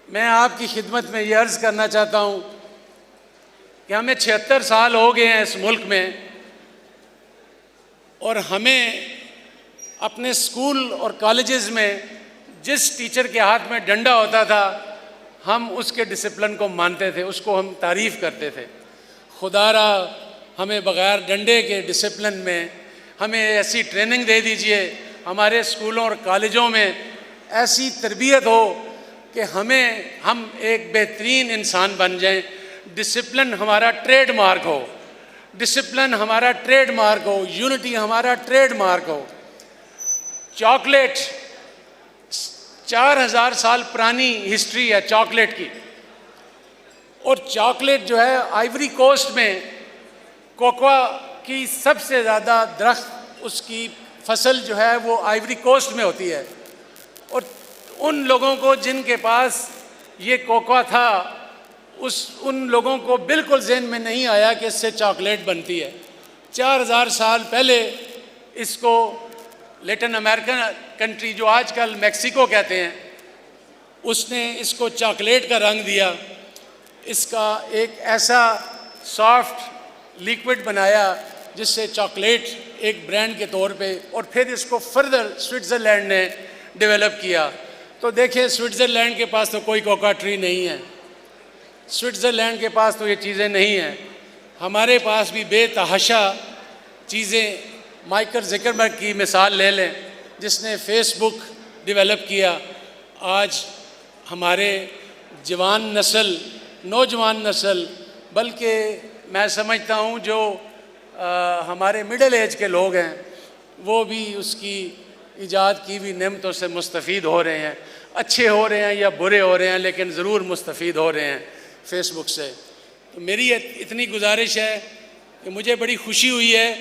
F: میں آپ کی خدمت میں یہ عرض کرنا چاہتا ہوں کہ ہمیں 76 سال ہو گئے ہیں اس ملک میں، اور ہمیں اپنے اسکول اور کالجز میں جس ٹیچر کے ہاتھ میں ڈنڈا ہوتا تھا ہم اس کے ڈسپلن کو مانتے تھے، اس کو ہم تعریف کرتے تھے. خدا را ہمیں بغیر ڈنڈے کے ڈسپلن میں ہمیں ایسی ٹریننگ دے دیجئے، ہمارے اسکولوں اور کالجوں میں ایسی تربیت ہو کہ ہم ایک بہترین انسان بن جائیں. ڈسپلن ہمارا ٹریڈ مارک ہو، ڈسپلن ہمارا ٹریڈ مارک ہو، یونٹی ہمارا ٹریڈ مارک ہو. چاکلیٹ 4000 سال پرانی ہسٹری ہے چاکلیٹ کی، اور چاکلیٹ جو ہے آئیوری کوسٹ میں کوکوا کی سب سے زیادہ درخت، اس کی فصل جو ہے وہ آئیوری کوسٹ میں ہوتی ہے. اور ان لوگوں کو جن کے پاس یہ کوکوا تھا ان لوگوں کو بالکل ذہن میں نہیں آیا کہ اس سے چاکلیٹ بنتی ہے. 4000 سال پہلے اس کو لیٹن امریکن کنٹری جو آج کل میکسیکو کہتے ہیں، اس نے اس کو چاکلیٹ کا رنگ دیا، اس کا ایک ایسا سافٹ لیکوڈ بنایا جس سے چاکلیٹ ایک برانڈ کے طور پہ، اور پھر اس کو فردر سوئٹزرلینڈ نے ڈیولپ کیا. تو دیکھیں سوئٹزرلینڈ کے پاس تو کوئی کوکا ٹری نہیں ہے، سوئٹزرلینڈ کے پاس تو یہ چیزیں نہیں ہیں، ہمارے پاس بھی بے تحاشا چیزیں. مائیکل زکربرگ کی مثال لے لیں جس نے فیس بک ڈیولپ کیا. آج ہمارے جوان نسل، نوجوان نسل، بلکہ میں سمجھتا ہوں جو ہمارے مڈل ایج کے لوگ ہیں وہ بھی اس کی ایجاد کی ہوئی نعمتوں سے مستفید ہو رہے ہیں. اچھے ہو رہے ہیں یا برے ہو رہے ہیں لیکن ضرور مستفید ہو رہے ہیں فیس بک سے. تو میری اتنی گزارش ہے کہ مجھے بڑی خوشی ہوئی ہے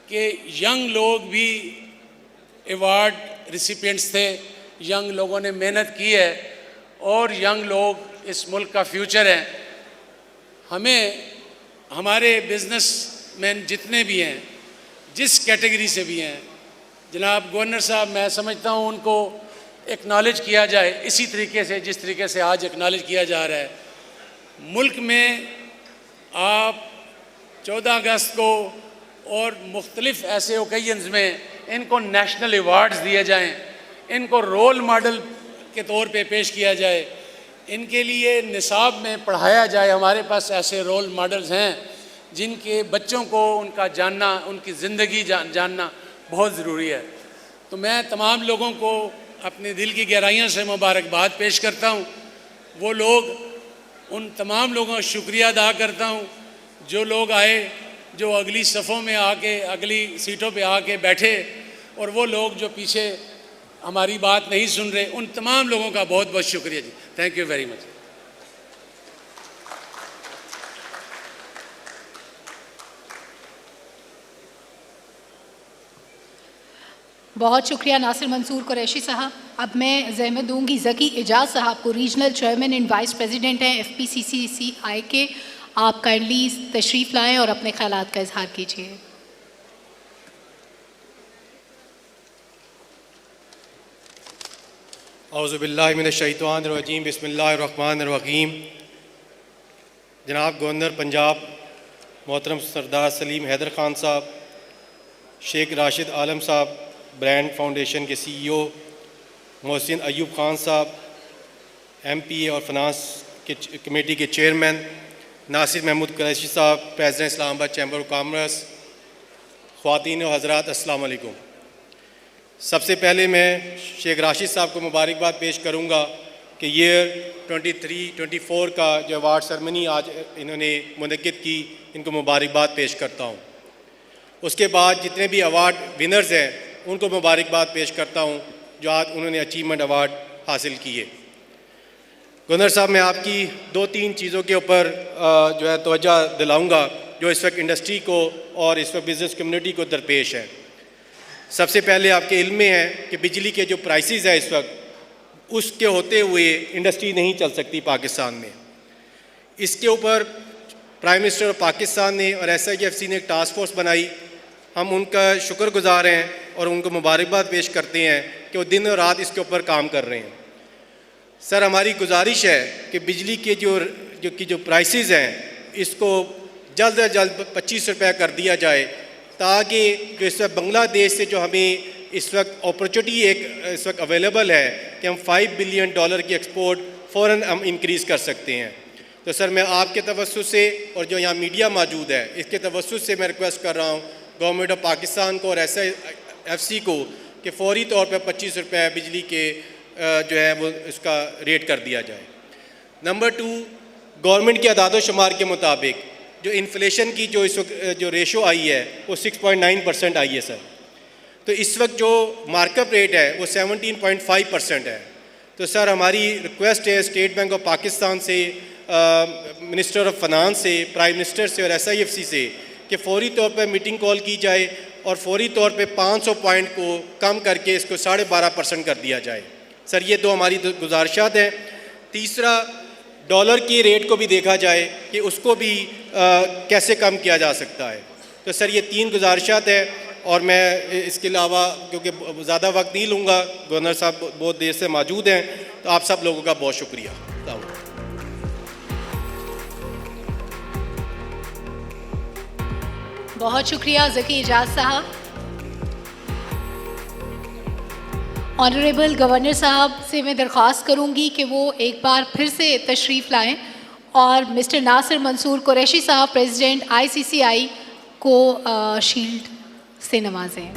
F: کہ ینگ لوگ بھی ایوارڈ ریسیپینٹس تھے، ینگ لوگوں نے محنت کی ہے اور ینگ لوگ اس ملک کا فیوچر ہے. ہمیں ہمارے بزنس مین جتنے بھی ہیں، جس کیٹیگری سے بھی ہیں، جناب گورنر صاحب میں سمجھتا ہوں ان کو ایکنالج کیا جائے اسی طریقے سے جس طریقے سے آج ایکنالج کیا جا رہا ہے. ملک میں آپ 14 اگست کو اور مختلف ایسے اوکیزنز میں ان کو نیشنل ایوارڈز دیے جائیں، ان کو رول ماڈل کے طور پہ پیش کیا جائے، ان کے لیے نصاب میں پڑھایا جائے. ہمارے پاس ایسے رول ماڈلز ہیں جن کے بچوں کو ان کا جاننا، ان کی زندگی جاننا بہت ضروری ہے. تو میں تمام لوگوں کو اپنے دل کی گہرائیوں سے مبارکباد پیش کرتا ہوں. وہ لوگ، ان تمام لوگوں کا شکریہ ادا کرتا ہوں جو لوگ آئے، جو اگلی صفوں میں آ کے، اگلی سیٹوں پہ آ کے بیٹھے، اور وہ لوگ جو پیچھے ہماری بات نہیں سن رہے. ان تمام لوگوں کا بہت بہت شکریہ جی. Thank you very much.
B: بہت شکریہ ناصر منصور قریشی صاحب. اب میں زحمت دوں گی ذکی اعجاز صاحب کو، regional chairman and vice president ہیں FPCCI کے. آپ کائنڈلی تشریف لائیں اور اپنے خیالات کا اظہار کیجیے.
G: اعوذ باللہ من الشیطان الرجیم، بسم اللہ الرحمن الرحیم. جناب گورنر پنجاب محترم سردار سلیم حیدر خان صاحب، شیخ راشد عالم صاحب برانڈ فاؤنڈیشن کے CEO، محسن ایوب خان صاحب MPA اور فنانس کے کمیٹی کے چیئرمین، ناصر محمود قریشی صاحب پریزیڈنٹ اسلام آباد چیمبر آف کامرس، خواتین و حضرات السلام علیکم. سب سے پہلے میں شیخ راشد صاحب کو مبارکباد پیش کروں گا کہ ایئر 23-24 کا جو ایوارڈ سرمنی آج انہوں نے منعقد کی، ان کو مبارکباد پیش کرتا ہوں. اس کے بعد جتنے بھی ایوارڈ ونرز ہیں ان کو مبارکباد پیش کرتا ہوں جو آج انہوں نے اچیومنٹ ایوارڈ حاصل کیے. گورنر صاحب، میں آپ کی 2-3 چیزوں کے اوپر جو ہے توجہ دلاؤں گا جو اس وقت انڈسٹری کو اور اس وقت بزنس کمیونٹی کو درپیش ہے. سب سے پہلے آپ کے علم میں ہے کہ بجلی کے جو پرائسز ہیں اس وقت، اس کے ہوتے ہوئے انڈسٹری نہیں چل سکتی پاکستان میں. اس کے اوپر پرائم منسٹر آف پاکستان نے اور SIGFC نے ایک ٹاسک فورس بنائی. ہم ان کا شکر گزار ہیں اور ان کو مبارکباد پیش کرتے ہیں کہ وہ دن اور رات اس کے اوپر کام کر رہے ہیں. سر، ہماری گزارش ہے کہ بجلی کے جو پرائسز ہیں اس کو جلد از جلد 25 روپے کر دیا جائے تاکہ جو اس وقت بنگلہ دیش سے جو ہمیں اس وقت اپرچونیٹی ایک اس وقت اویلیبل ہے کہ ہم $5 بلین کی ایکسپورٹ فوراً ہم انکریز کر سکتے ہیں. تو سر، میں آپ کے توسط سے اور جو یہاں میڈیا موجود ہے اس کے توسط سے میں ریکویسٹ کر رہا ہوں گورنمنٹ آف پاکستان کو اور SIFC کو کہ فوری طور پہ 25 روپے بجلی کے جو ہے وہ اس کا ریٹ کر دیا جائے. نمبر 2، گورنمنٹ کے اعداد و شمار کے مطابق جو انفلیشن کی جو اس وقت جو ریشو آئی ہے وہ 6.9% آئی ہے سر. تو اس وقت جو مارک اپ ریٹ ہے وہ 17.5% ہے. تو سر، ہماری ریکویسٹ ہے اسٹیٹ بینک آف پاکستان سے، منسٹر آف فنانس سے، پرائم منسٹر سے اور SIFC سے کہ فوری طور پہ میٹنگ کال کی جائے اور فوری طور پہ 500 پوائنٹ کو کم کر کے اس کو 12.5% کر دیا جائے. سر، یہ 2 ہماری گزارشات ہیں. تیسرا، ڈالر کے ریٹ کو بھی دیکھا جائے کہ اس کو بھی کیسے کم کیا جا سکتا ہے. تو سر، یہ 3 گزارشات ہیں اور میں اس کے علاوہ کیونکہ زیادہ وقت نہیں لوں گا، گورنر صاحب بہت دیر سے موجود ہیں، تو آپ سب لوگوں کا بہت شکریہ.
B: بہت شکریہ ذکی اعجاز صاحب. آنریبل گورنر صاحب سے میں درخواست کروں گی کہ وہ ایک بار پھر سے تشریف لائیں اور مسٹر ناصر منصور قریشی صاحب پریزیڈنٹ ICCI کو شیلڈ سے نوازیں.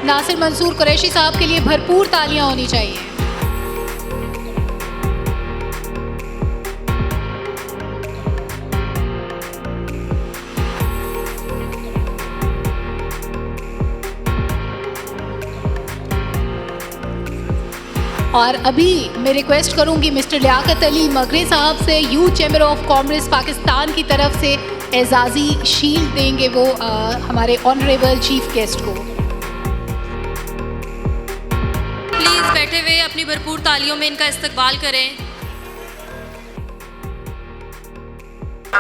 B: ناصر منصور قریشی صاحب کے لیے بھرپور تالیاں ہونی چاہیے. اور ابھی میں ریکویسٹ کروں گی مسٹر لیاقت علی مغرے صاحب سے youth chamber of commerce Pakistan کی طرف سے اعزازی شیلڈ دیں گے وہ ہمارے آنریبل چیف گیسٹ کو.
A: پلیز بیٹھے ہوئے اپنی بھرپور تالیوں میں ان کا استقبال کریں.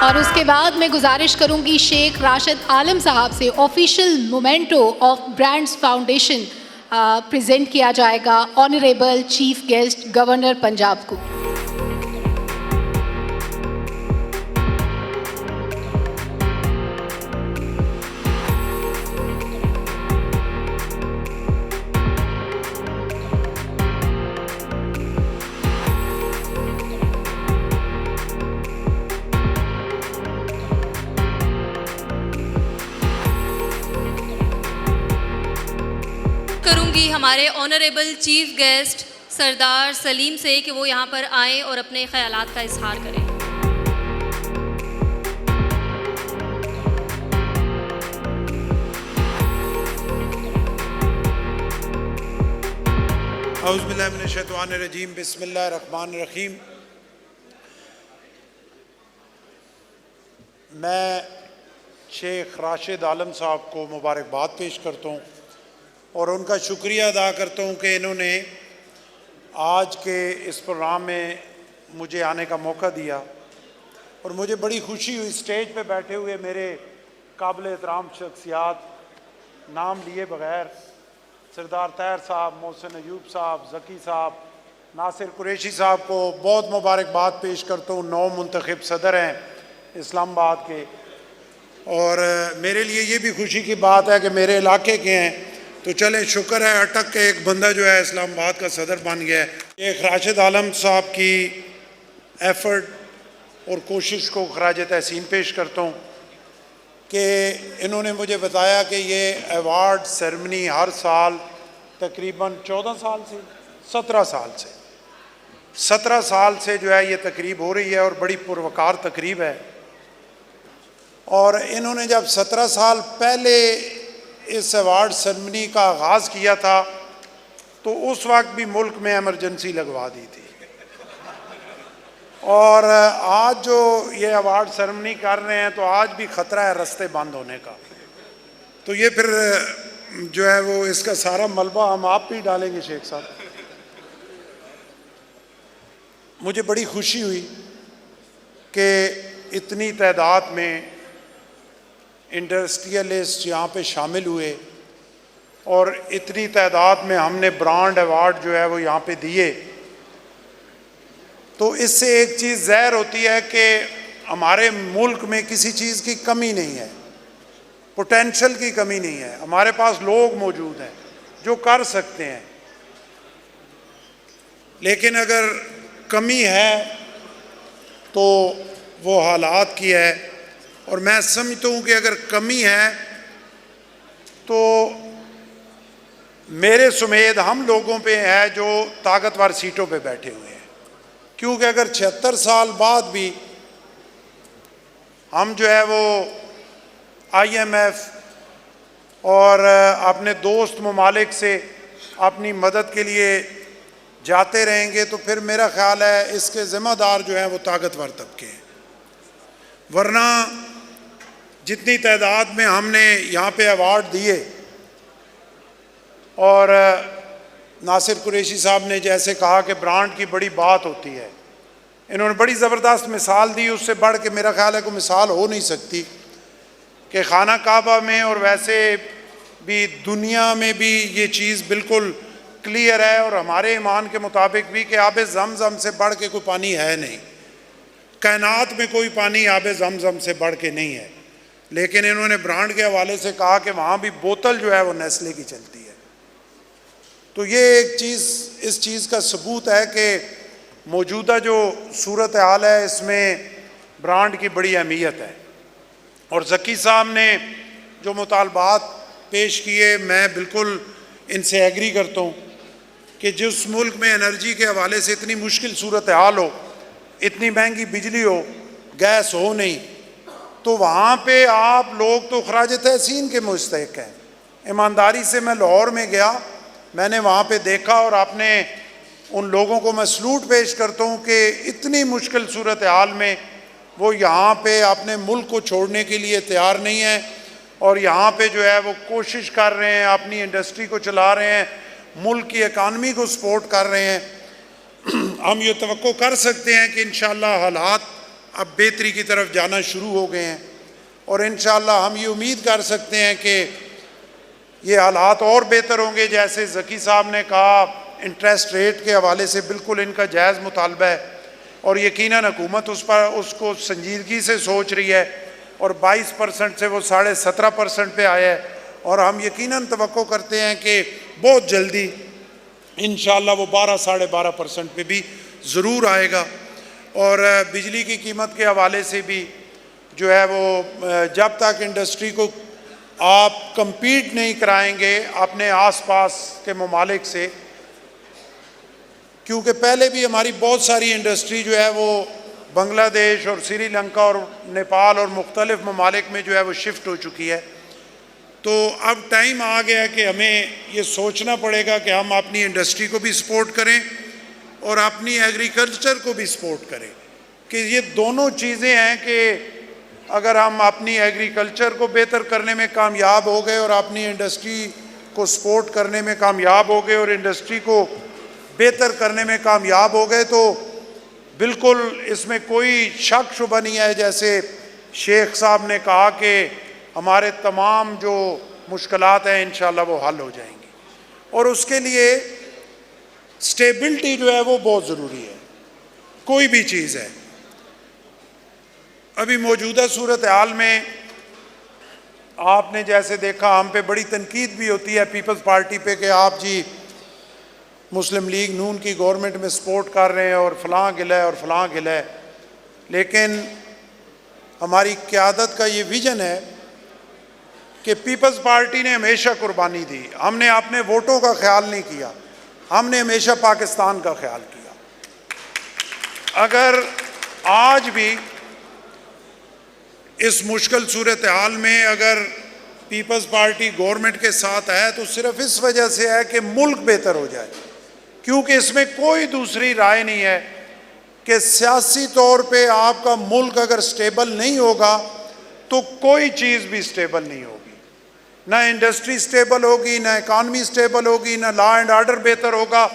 B: اور اس کے بعد میں گزارش کروں گی شیخ راشد عالم صاحب سے official memento of brands foundation present کیا جائے گا honourable chief guest governor Punjab کو.
A: کروں گی ہمارے آنریبل چیف گیسٹ سردار سلیم سے کہ وہ یہاں پر آئیں اور اپنے خیالات کا اظہار کریں.
H: اعوذ باللہ من الشیطان الرجیم بسم اللہ الرحمن الرحیم. میں شیخ راشد عالم صاحب کو مبارکباد پیش کرتا ہوں اور ان کا شکریہ ادا کرتا ہوں کہ انہوں نے آج کے اس پروگرام میں مجھے آنے کا موقع دیا. اور مجھے بڑی خوشی ہوئی اسٹیج پہ بیٹھے ہوئے میرے قابل احترام شخصیات نام لیے بغیر سردار طاہر صاحب، محسن ایوب صاحب، ذکی صاحب، ناصر قریشی صاحب کو بہت مبارکباد پیش کرتا ہوں. 9 منتخب صدر ہیں اسلام آباد کے، اور میرے لیے یہ بھی خوشی کی بات ہے کہ میرے علاقے کے ہیں. تو چلیں شکر ہے اٹک کے ایک بندہ جو ہے اسلام آباد کا صدر بن گیا ہے. ایک راشد عالم صاحب کی ایفرٹ اور کوشش کو خراج تحسین پیش کرتا ہوں کہ انہوں نے مجھے بتایا کہ یہ ایوارڈ سیرمنی ہر سال تقریباً 17 سال سے جو ہے یہ تقریب ہو رہی ہے اور بڑی پروقار تقریب ہے. اور انہوں نے جب 17 سال پہلے اس ایوارڈ سیرمنی کا آغاز کیا تھا تو اس وقت بھی ملک میں ایمرجنسی لگوا دی تھی، اور آج جو یہ ایوارڈ سیرمنی کر رہے ہیں تو آج بھی خطرہ ہے رستے بند ہونے کا. تو یہ پھر جو ہے وہ اس کا سارا ملبہ ہم آپ بھی ڈالیں گے شیخ صاحب. مجھے بڑی خوشی ہوئی کہ اتنی تعداد میں انڈسٹریلسٹ یہاں پہ شامل ہوئے اور اتنی تعداد میں ہم نے برانڈ ایوارڈ جو ہے وہ یہاں پہ دیے. تو اس سے ایک چیز ظاہر ہوتی ہے کہ ہمارے ملک میں کسی چیز کی کمی نہیں ہے، پوٹینشل کی کمی نہیں ہے. ہمارے پاس لوگ موجود ہیں جو کر سکتے ہیں، لیکن اگر کمی ہے تو وہ حالات کی ہے. اور میں سمجھتا ہوں کہ اگر کمی ہے تو میرے سمیت ہم لوگوں پہ ہے جو طاقتور سیٹوں پہ بیٹھے ہوئے ہیں. کیونکہ اگر 76 سال بعد بھی ہم جو ہے وہ IMF اور اپنے دوست ممالک سے اپنی مدد کے لیے جاتے رہیں گے تو پھر میرا خیال ہے اس کے ذمہ دار جو ہیں وہ طاقتور طبقے ہیں. ورنہ جتنی تعداد میں ہم نے یہاں پہ ایوارڈ دیے، اور ناصر قریشی صاحب نے جیسے کہا کہ برانڈ کی بڑی بات ہوتی ہے، انہوں نے بڑی زبردست مثال دی، اس سے بڑھ کے میرا خیال ہے کوئی مثال ہو نہیں سکتی کہ خانہ کعبہ میں اور ویسے بھی دنیا میں بھی یہ چیز بالکل کلیئر ہے، اور ہمارے ایمان کے مطابق بھی، کہ آب زمزم سے بڑھ کے کوئی پانی ہے نہیں، کائنات میں کوئی پانی آب زمزم سے بڑھ کے نہیں ہے۔ لیکن انہوں نے برانڈ کے حوالے سے کہا کہ وہاں بھی بوتل جو ہے وہ نیسلے کی چلتی ہے۔ تو یہ ایک چیز، اس چیز کا ثبوت ہے کہ موجودہ جو صورتحال ہے اس میں برانڈ کی بڑی اہمیت ہے۔ اور ذکی صاحب نے جو مطالبات پیش کیے، میں بالکل ان سے ایگری کرتا ہوں کہ جس ملک میں انرجی کے حوالے سے اتنی مشکل صورتحال ہو، اتنی مہنگی بجلی ہو، گیس ہو نہیں، تو وہاں پہ آپ لوگ تو خراج تحسین کے مستحق ہیں۔ ایمانداری سے میں لاہور میں گیا، میں نے وہاں پہ دیکھا، اور آپ نے ان لوگوں کو میں سلوٹ پیش کرتا ہوں کہ اتنی مشکل صورتحال میں وہ یہاں پہ اپنے ملک کو چھوڑنے کے لیے تیار نہیں ہیں، اور یہاں پہ جو ہے وہ کوشش کر رہے ہیں، اپنی انڈسٹری کو چلا رہے ہیں، ملک کی اکانومی کو سپورٹ کر رہے ہیں۔ ہم یہ توقع کر سکتے ہیں کہ انشاءاللہ حالات اب بہتری کی طرف جانا شروع ہو گئے ہیں، اور انشاءاللہ ہم یہ امید کر سکتے ہیں کہ یہ حالات اور بہتر ہوں گے۔ جیسے ذکی صاحب نے کہا، انٹرسٹ ریٹ کے حوالے سے بالکل ان کا جائز مطالبہ ہے، اور یقیناً حکومت اس کو سنجیدگی سے سوچ رہی ہے، اور 22% سے وہ 17.5% پہ آیا ہے، اور ہم یقیناً توقع کرتے ہیں کہ بہت جلدی انشاءاللہ وہ 12-12.5% پہ بھی ضرور آئے گا۔ اور بجلی کی قیمت کے حوالے سے بھی جو ہے وہ جب تک انڈسٹری کو آپ کمپیٹ نہیں کرائیں گے اپنے آس پاس کے ممالک سے، کیونکہ پہلے بھی ہماری بہت ساری انڈسٹری جو ہے وہ بنگلہ دیش اور سری لنکا اور نیپال اور مختلف ممالک میں جو ہے وہ شفٹ ہو چکی ہے، تو اب ٹائم آ گیا ہے کہ ہمیں یہ سوچنا پڑے گا کہ ہم اپنی انڈسٹری کو بھی سپورٹ کریں اور اپنی ایگریکلچر کو بھی سپورٹ کریں، کہ یہ دونوں چیزیں ہیں کہ اگر ہم اپنی ایگریکلچر کو بہتر کرنے میں کامیاب ہو گئے اور اپنی انڈسٹری کو سپورٹ کرنے میں کامیاب ہو گئے اور انڈسٹری کو بہتر کرنے میں کامیاب ہو گئے، تو بالکل اس میں کوئی شک شبہ نہیں ہے، جیسے شیخ صاحب نے کہا کہ ہمارے تمام جو مشکلات ہیں انشاءاللہ وہ حل ہو جائیں گی، اور اس کے لیے سٹیبلٹی جو ہے وہ بہت ضروری ہے، کوئی بھی چیز ہے۔ ابھی موجودہ صورتحال میں آپ نے جیسے دیکھا، ہم پہ بڑی تنقید بھی ہوتی ہے پیپلز پارٹی پہ کہ آپ جی مسلم لیگ نون کی گورنمنٹ میں سپورٹ کر رہے ہیں اور فلاں گلہ ہے اور فلاں گلہ ہے، لیکن ہماری قیادت کا یہ ویژن ہے کہ پیپلز پارٹی نے ہمیشہ قربانی دی، ہم نے اپنے ووٹوں کا خیال نہیں کیا، ہم نے ہمیشہ پاکستان کا خیال کیا۔ اگر آج بھی اس مشکل صورتحال میں اگر پیپلز پارٹی گورنمنٹ کے ساتھ ہے تو صرف اس وجہ سے ہے کہ ملک بہتر ہو جائے، کیونکہ اس میں کوئی دوسری رائے نہیں ہے کہ سیاسی طور پہ آپ کا ملک اگر سٹیبل نہیں ہوگا تو کوئی چیز بھی سٹیبل نہیں ہوگی، نہ انڈسٹری سٹیبل ہوگی، نہ اکانومی سٹیبل ہوگی، نہ لا اینڈ آرڈر بہتر ہوگا،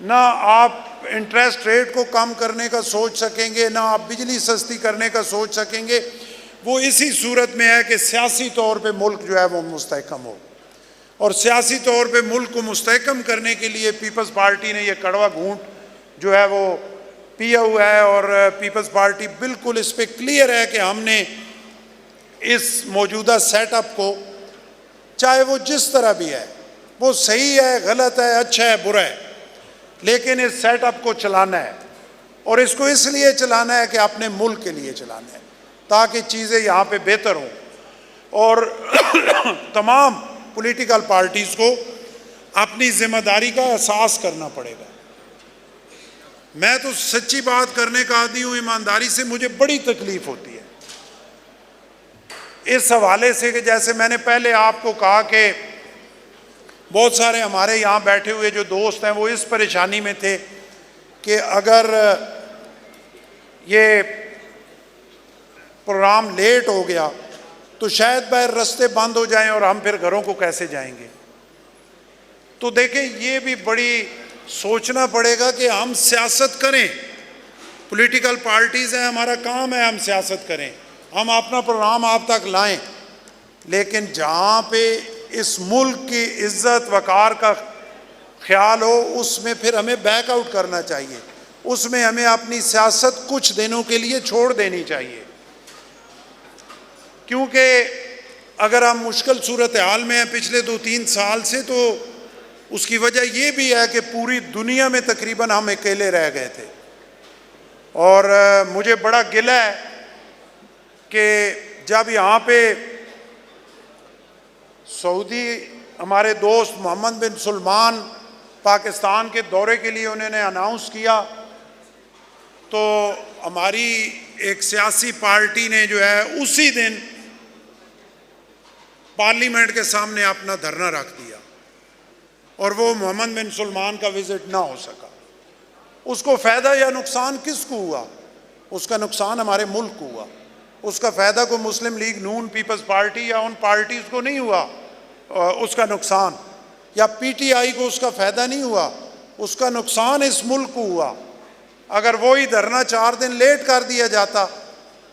H: نہ آپ انٹرسٹ ریٹ کو کم کرنے کا سوچ سکیں گے، نہ آپ بجلی سستی کرنے کا سوچ سکیں گے۔ وہ اسی صورت میں ہے کہ سیاسی طور پہ ملک جو ہے وہ مستحکم ہو، اور سیاسی طور پہ ملک کو مستحکم کرنے کے لیے پیپلز پارٹی نے یہ کڑوا گھونٹ جو ہے وہ پیا ہوا ہے، اور پیپلز پارٹی بالکل اس پہ کلیئر ہے کہ ہم نے اس موجودہ سیٹ اپ کو، چاہے وہ جس طرح بھی ہے، وہ صحیح ہے، غلط ہے، اچھا ہے، برا ہے، لیکن اس سیٹ اپ کو چلانا ہے، اور اس کو اس لیے چلانا ہے کہ اپنے ملک کے لیے چلانا ہے تاکہ چیزیں یہاں پہ بہتر ہوں، اور تمام پولیٹیکل پارٹیز کو اپنی ذمہ داری کا احساس کرنا پڑے گا۔ میں تو سچی بات کرنے کا عادی ہوں، ایمانداری سے مجھے بڑی تکلیف ہوتی ہے اس حوالے سے کہ جیسے میں نے پہلے آپ کو کہا کہ بہت سارے ہمارے یہاں بیٹھے ہوئے جو دوست ہیں وہ اس پریشانی میں تھے کہ اگر یہ پروگرام لیٹ ہو گیا تو شاید باہر رستے بند ہو جائیں اور ہم پھر گھروں کو کیسے جائیں گے۔ تو دیکھیں یہ بھی بڑی سوچنا پڑے گا کہ ہم سیاست کریں، پولیٹیکل پارٹیز ہیں، ہمارا کام ہے ہم سیاست کریں، ہم اپنا پروگرام آپ تک لائیں، لیکن جہاں پہ اس ملک کی عزت وقار کا خیال ہو اس میں پھر ہمیں بیک آؤٹ کرنا چاہیے، اس میں ہمیں اپنی سیاست کچھ دنوں کے لیے چھوڑ دینی چاہیے، کیونکہ اگر ہم مشکل صورتحال میں ہیں پچھلے 2-3 سال سے، تو اس کی وجہ یہ بھی ہے کہ پوری دنیا میں تقریباً ہم اکیلے رہ گئے تھے، اور مجھے بڑا گلہ ہے کہ جب یہاں پہ سعودی ہمارے دوست محمد بن سلمان پاکستان کے دورے کے لیے انہوں نے اناؤنس کیا، تو ہماری ایک سیاسی پارٹی نے جو ہے اسی دن پارلیمنٹ کے سامنے اپنا دھرنا رکھ دیا، اور وہ محمد بن سلمان کا وزٹ نہ ہو سکا۔ اس کو فائدہ یا نقصان کس کو ہوا؟ اس کا نقصان ہمارے ملک کو ہوا، اس کا فائدہ کو مسلم لیگ نون، پیپلز پارٹی یا ان پارٹیز کو نہیں ہوا، اس کا نقصان، یا پی ٹی آئی کو اس کا فائدہ نہیں ہوا، اس کا نقصان اس ملک کو ہوا۔ اگر وہی دھرنا 4 دن لیٹ کر دیا جاتا،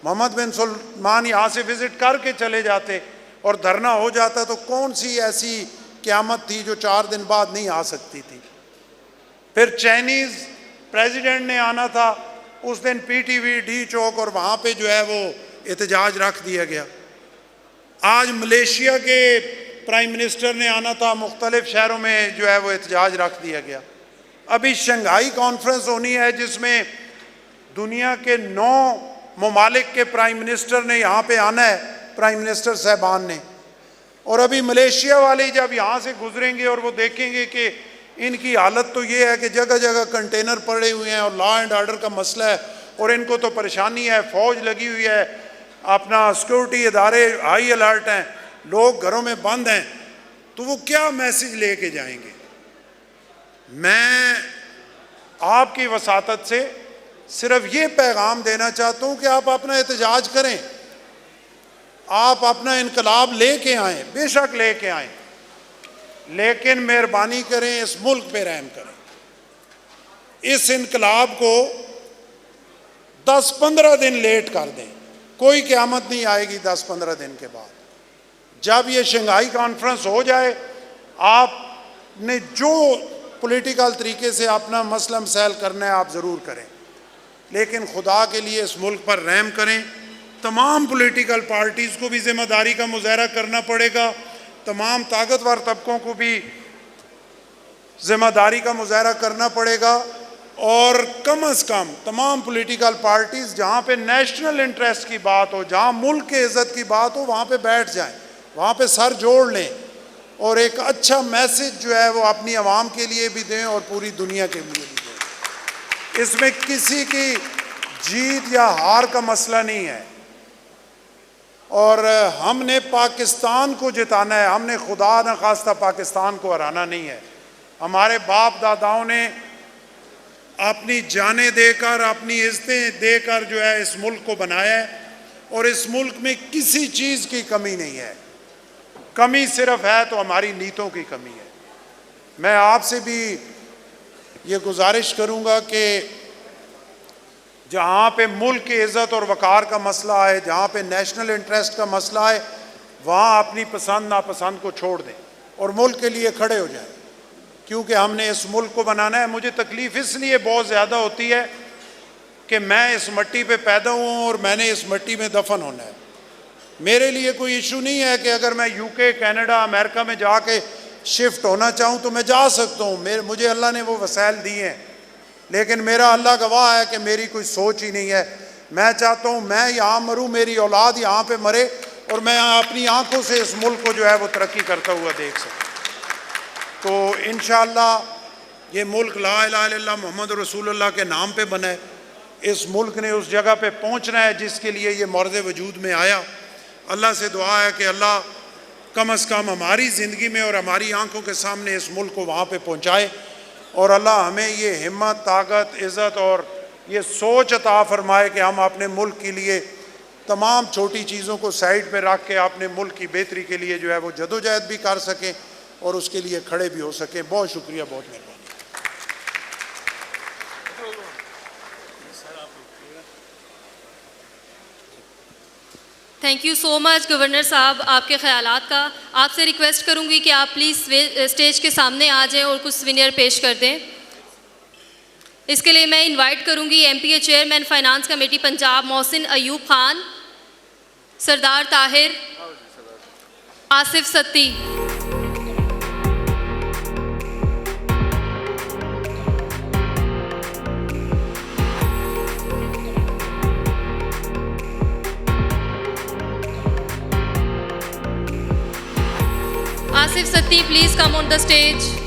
H: محمد بن سلمان یہاں سے وزٹ کر کے چلے جاتے اور دھرنا ہو جاتا، تو کون سی ایسی قیامت تھی جو 4 دن بعد نہیں آ سکتی تھی؟ پھر چائنیز پریزیڈنٹ نے آنا تھا، اس دن پی ٹی وی ڈی چوک اور وہاں پہ جو ہے وہ احتجاج رکھ دیا گیا۔ آج ملیشیا کے پرائم منسٹر نے آنا تھا، مختلف شہروں میں جو ہے وہ احتجاج رکھ دیا گیا۔ ابھی شنگھائی کانفرنس ہونی ہے جس میں دنیا کے 9 ممالک کے پرائم منسٹر نے یہاں پہ آنا ہے، پرائم منسٹر صاحبان نے، اور ابھی ملیشیا والے جب یہاں سے گزریں گے اور وہ دیکھیں گے کہ ان کی حالت تو یہ ہے کہ جگہ جگہ کنٹینر پڑے ہوئے ہیں اور لا اینڈ آرڈر کا مسئلہ ہے، اور ان کو تو پریشانی ہے، فوج لگی ہوئی ہے، اپنا سیکورٹی ادارے ہائی الرٹ ہیں، لوگ گھروں میں بند ہیں، تو وہ کیا میسج لے کے جائیں گے؟ میں آپ کی وساطت سے صرف یہ پیغام دینا چاہتا ہوں کہ آپ اپنا احتجاج کریں، آپ اپنا انقلاب لے کے آئیں، بے شک لے کے آئیں، لیکن مہربانی کریں اس ملک پہ رحم کریں۔ اس انقلاب کو 10-15 دن لیٹ کر دیں، کوئی قیامت نہیں آئے گی 10-15 دن کے بعد۔ جب یہ شنگھائی کانفرنس ہو جائے، آپ نے جو پولیٹیکل طریقے سے اپنا مسئلہ مسائل کرنا ہے آپ ضرور کریں، لیکن خدا کے لیے اس ملک پر رحم کریں۔ تمام پولیٹیکل پارٹیز کو بھی ذمہ داری کا مظاہرہ کرنا پڑے گا، تمام طاقتور طبقوں کو بھی ذمہ داری کا مظاہرہ کرنا پڑے گا، اور کم از کم تمام پولیٹیکل پارٹیز جہاں پہ نیشنل انٹرسٹ کی بات ہو، جہاں ملک کے عزت کی بات ہو، وہاں پہ بیٹھ جائیں، وہاں پہ سر جوڑ لیں، اور ایک اچھا میسج جو ہے وہ اپنی عوام کے لیے بھی دیں اور پوری دنیا کے لیے بھی دیں۔ اس میں کسی کی جیت یا ہار کا مسئلہ نہیں ہے، اور ہم نے پاکستان کو جتانا ہے، ہم نے خدا نہ خواستہ پاکستان کو ہرانا نہیں ہے۔ ہمارے باپ داداؤں نے اپنی جانیں دے کر، اپنی عزتیں دے کر جو ہے اس ملک کو بنایا ہے، اور اس ملک میں کسی چیز کی کمی نہیں ہے، کمی صرف ہے تو ہماری نیتوں کی کمی ہے۔ میں آپ سے بھی یہ گزارش کروں گا کہ جہاں پہ ملک کی عزت اور وقار کا مسئلہ ہے، جہاں پہ نیشنل انٹرسٹ کا مسئلہ ہے، وہاں اپنی پسند ناپسند کو چھوڑ دیں اور ملک کے لیے کھڑے ہو جائیں، کیونکہ ہم نے اس ملک کو بنانا ہے۔ مجھے تکلیف اس لیے بہت زیادہ ہوتی ہے کہ میں اس مٹی پہ پیدا ہوں اور میں نے اس مٹی میں دفن ہونا ہے۔ میرے لیے کوئی ایشو نہیں ہے کہ اگر میں یو کے، کینیڈا، امریکہ میں جا کے شفٹ ہونا چاہوں تو میں جا سکتا ہوں، مجھے اللہ نے وہ وسائل دیے ہیں، لیکن میرا اللہ گواہ ہے کہ میری کوئی سوچ ہی نہیں ہے۔ میں چاہتا ہوں میں یہاں مروں، میری اولاد یہاں پہ مرے، اور میں اپنی آنکھوں سے اس ملک کو جو ہے وہ ترقی کرتا ہوا دیکھ سکوں۔ تو انشاءاللہ یہ ملک لا الہ الا اللہ محمد رسول اللہ کے نام پہ بنا ہے۔ اس ملک نے اس جگہ پہ پہنچنا ہے جس کے لیے یہ مورد وجود میں آیا۔ اللہ سے دعا ہے کہ اللہ کم از کم ہماری زندگی میں اور ہماری آنکھوں کے سامنے اس ملک کو وہاں پہ پہنچائے، اور اللہ ہمیں یہ ہمت، طاقت، عزت اور یہ سوچ عطا فرمائے کہ ہم اپنے ملک کے لیے تمام چھوٹی چیزوں کو سائڈ پہ رکھ کے اپنے ملک کی بہتری کے لیے جو ہے وہ جدوجہد بھی کر سکیں اور اس کے لیے کھڑے بھی ہو سکیں۔ بہت شکریہ، بہت مہربانی۔
A: Thank you so much governor صاحب آپ کے خیالات کا. آپ سے ریکویسٹ کروں گی کہ آپ پلیز اسٹیج کے سامنے آ جائیں اور کچھ سوینئر پیش کر دیں. اس کے لیے میں انوائٹ کروں گی M P a chairman finance committee Punjab Mohsin Ayub Khan, Sardar Tahir, Asif sati. Asif Satti, please come on the stage.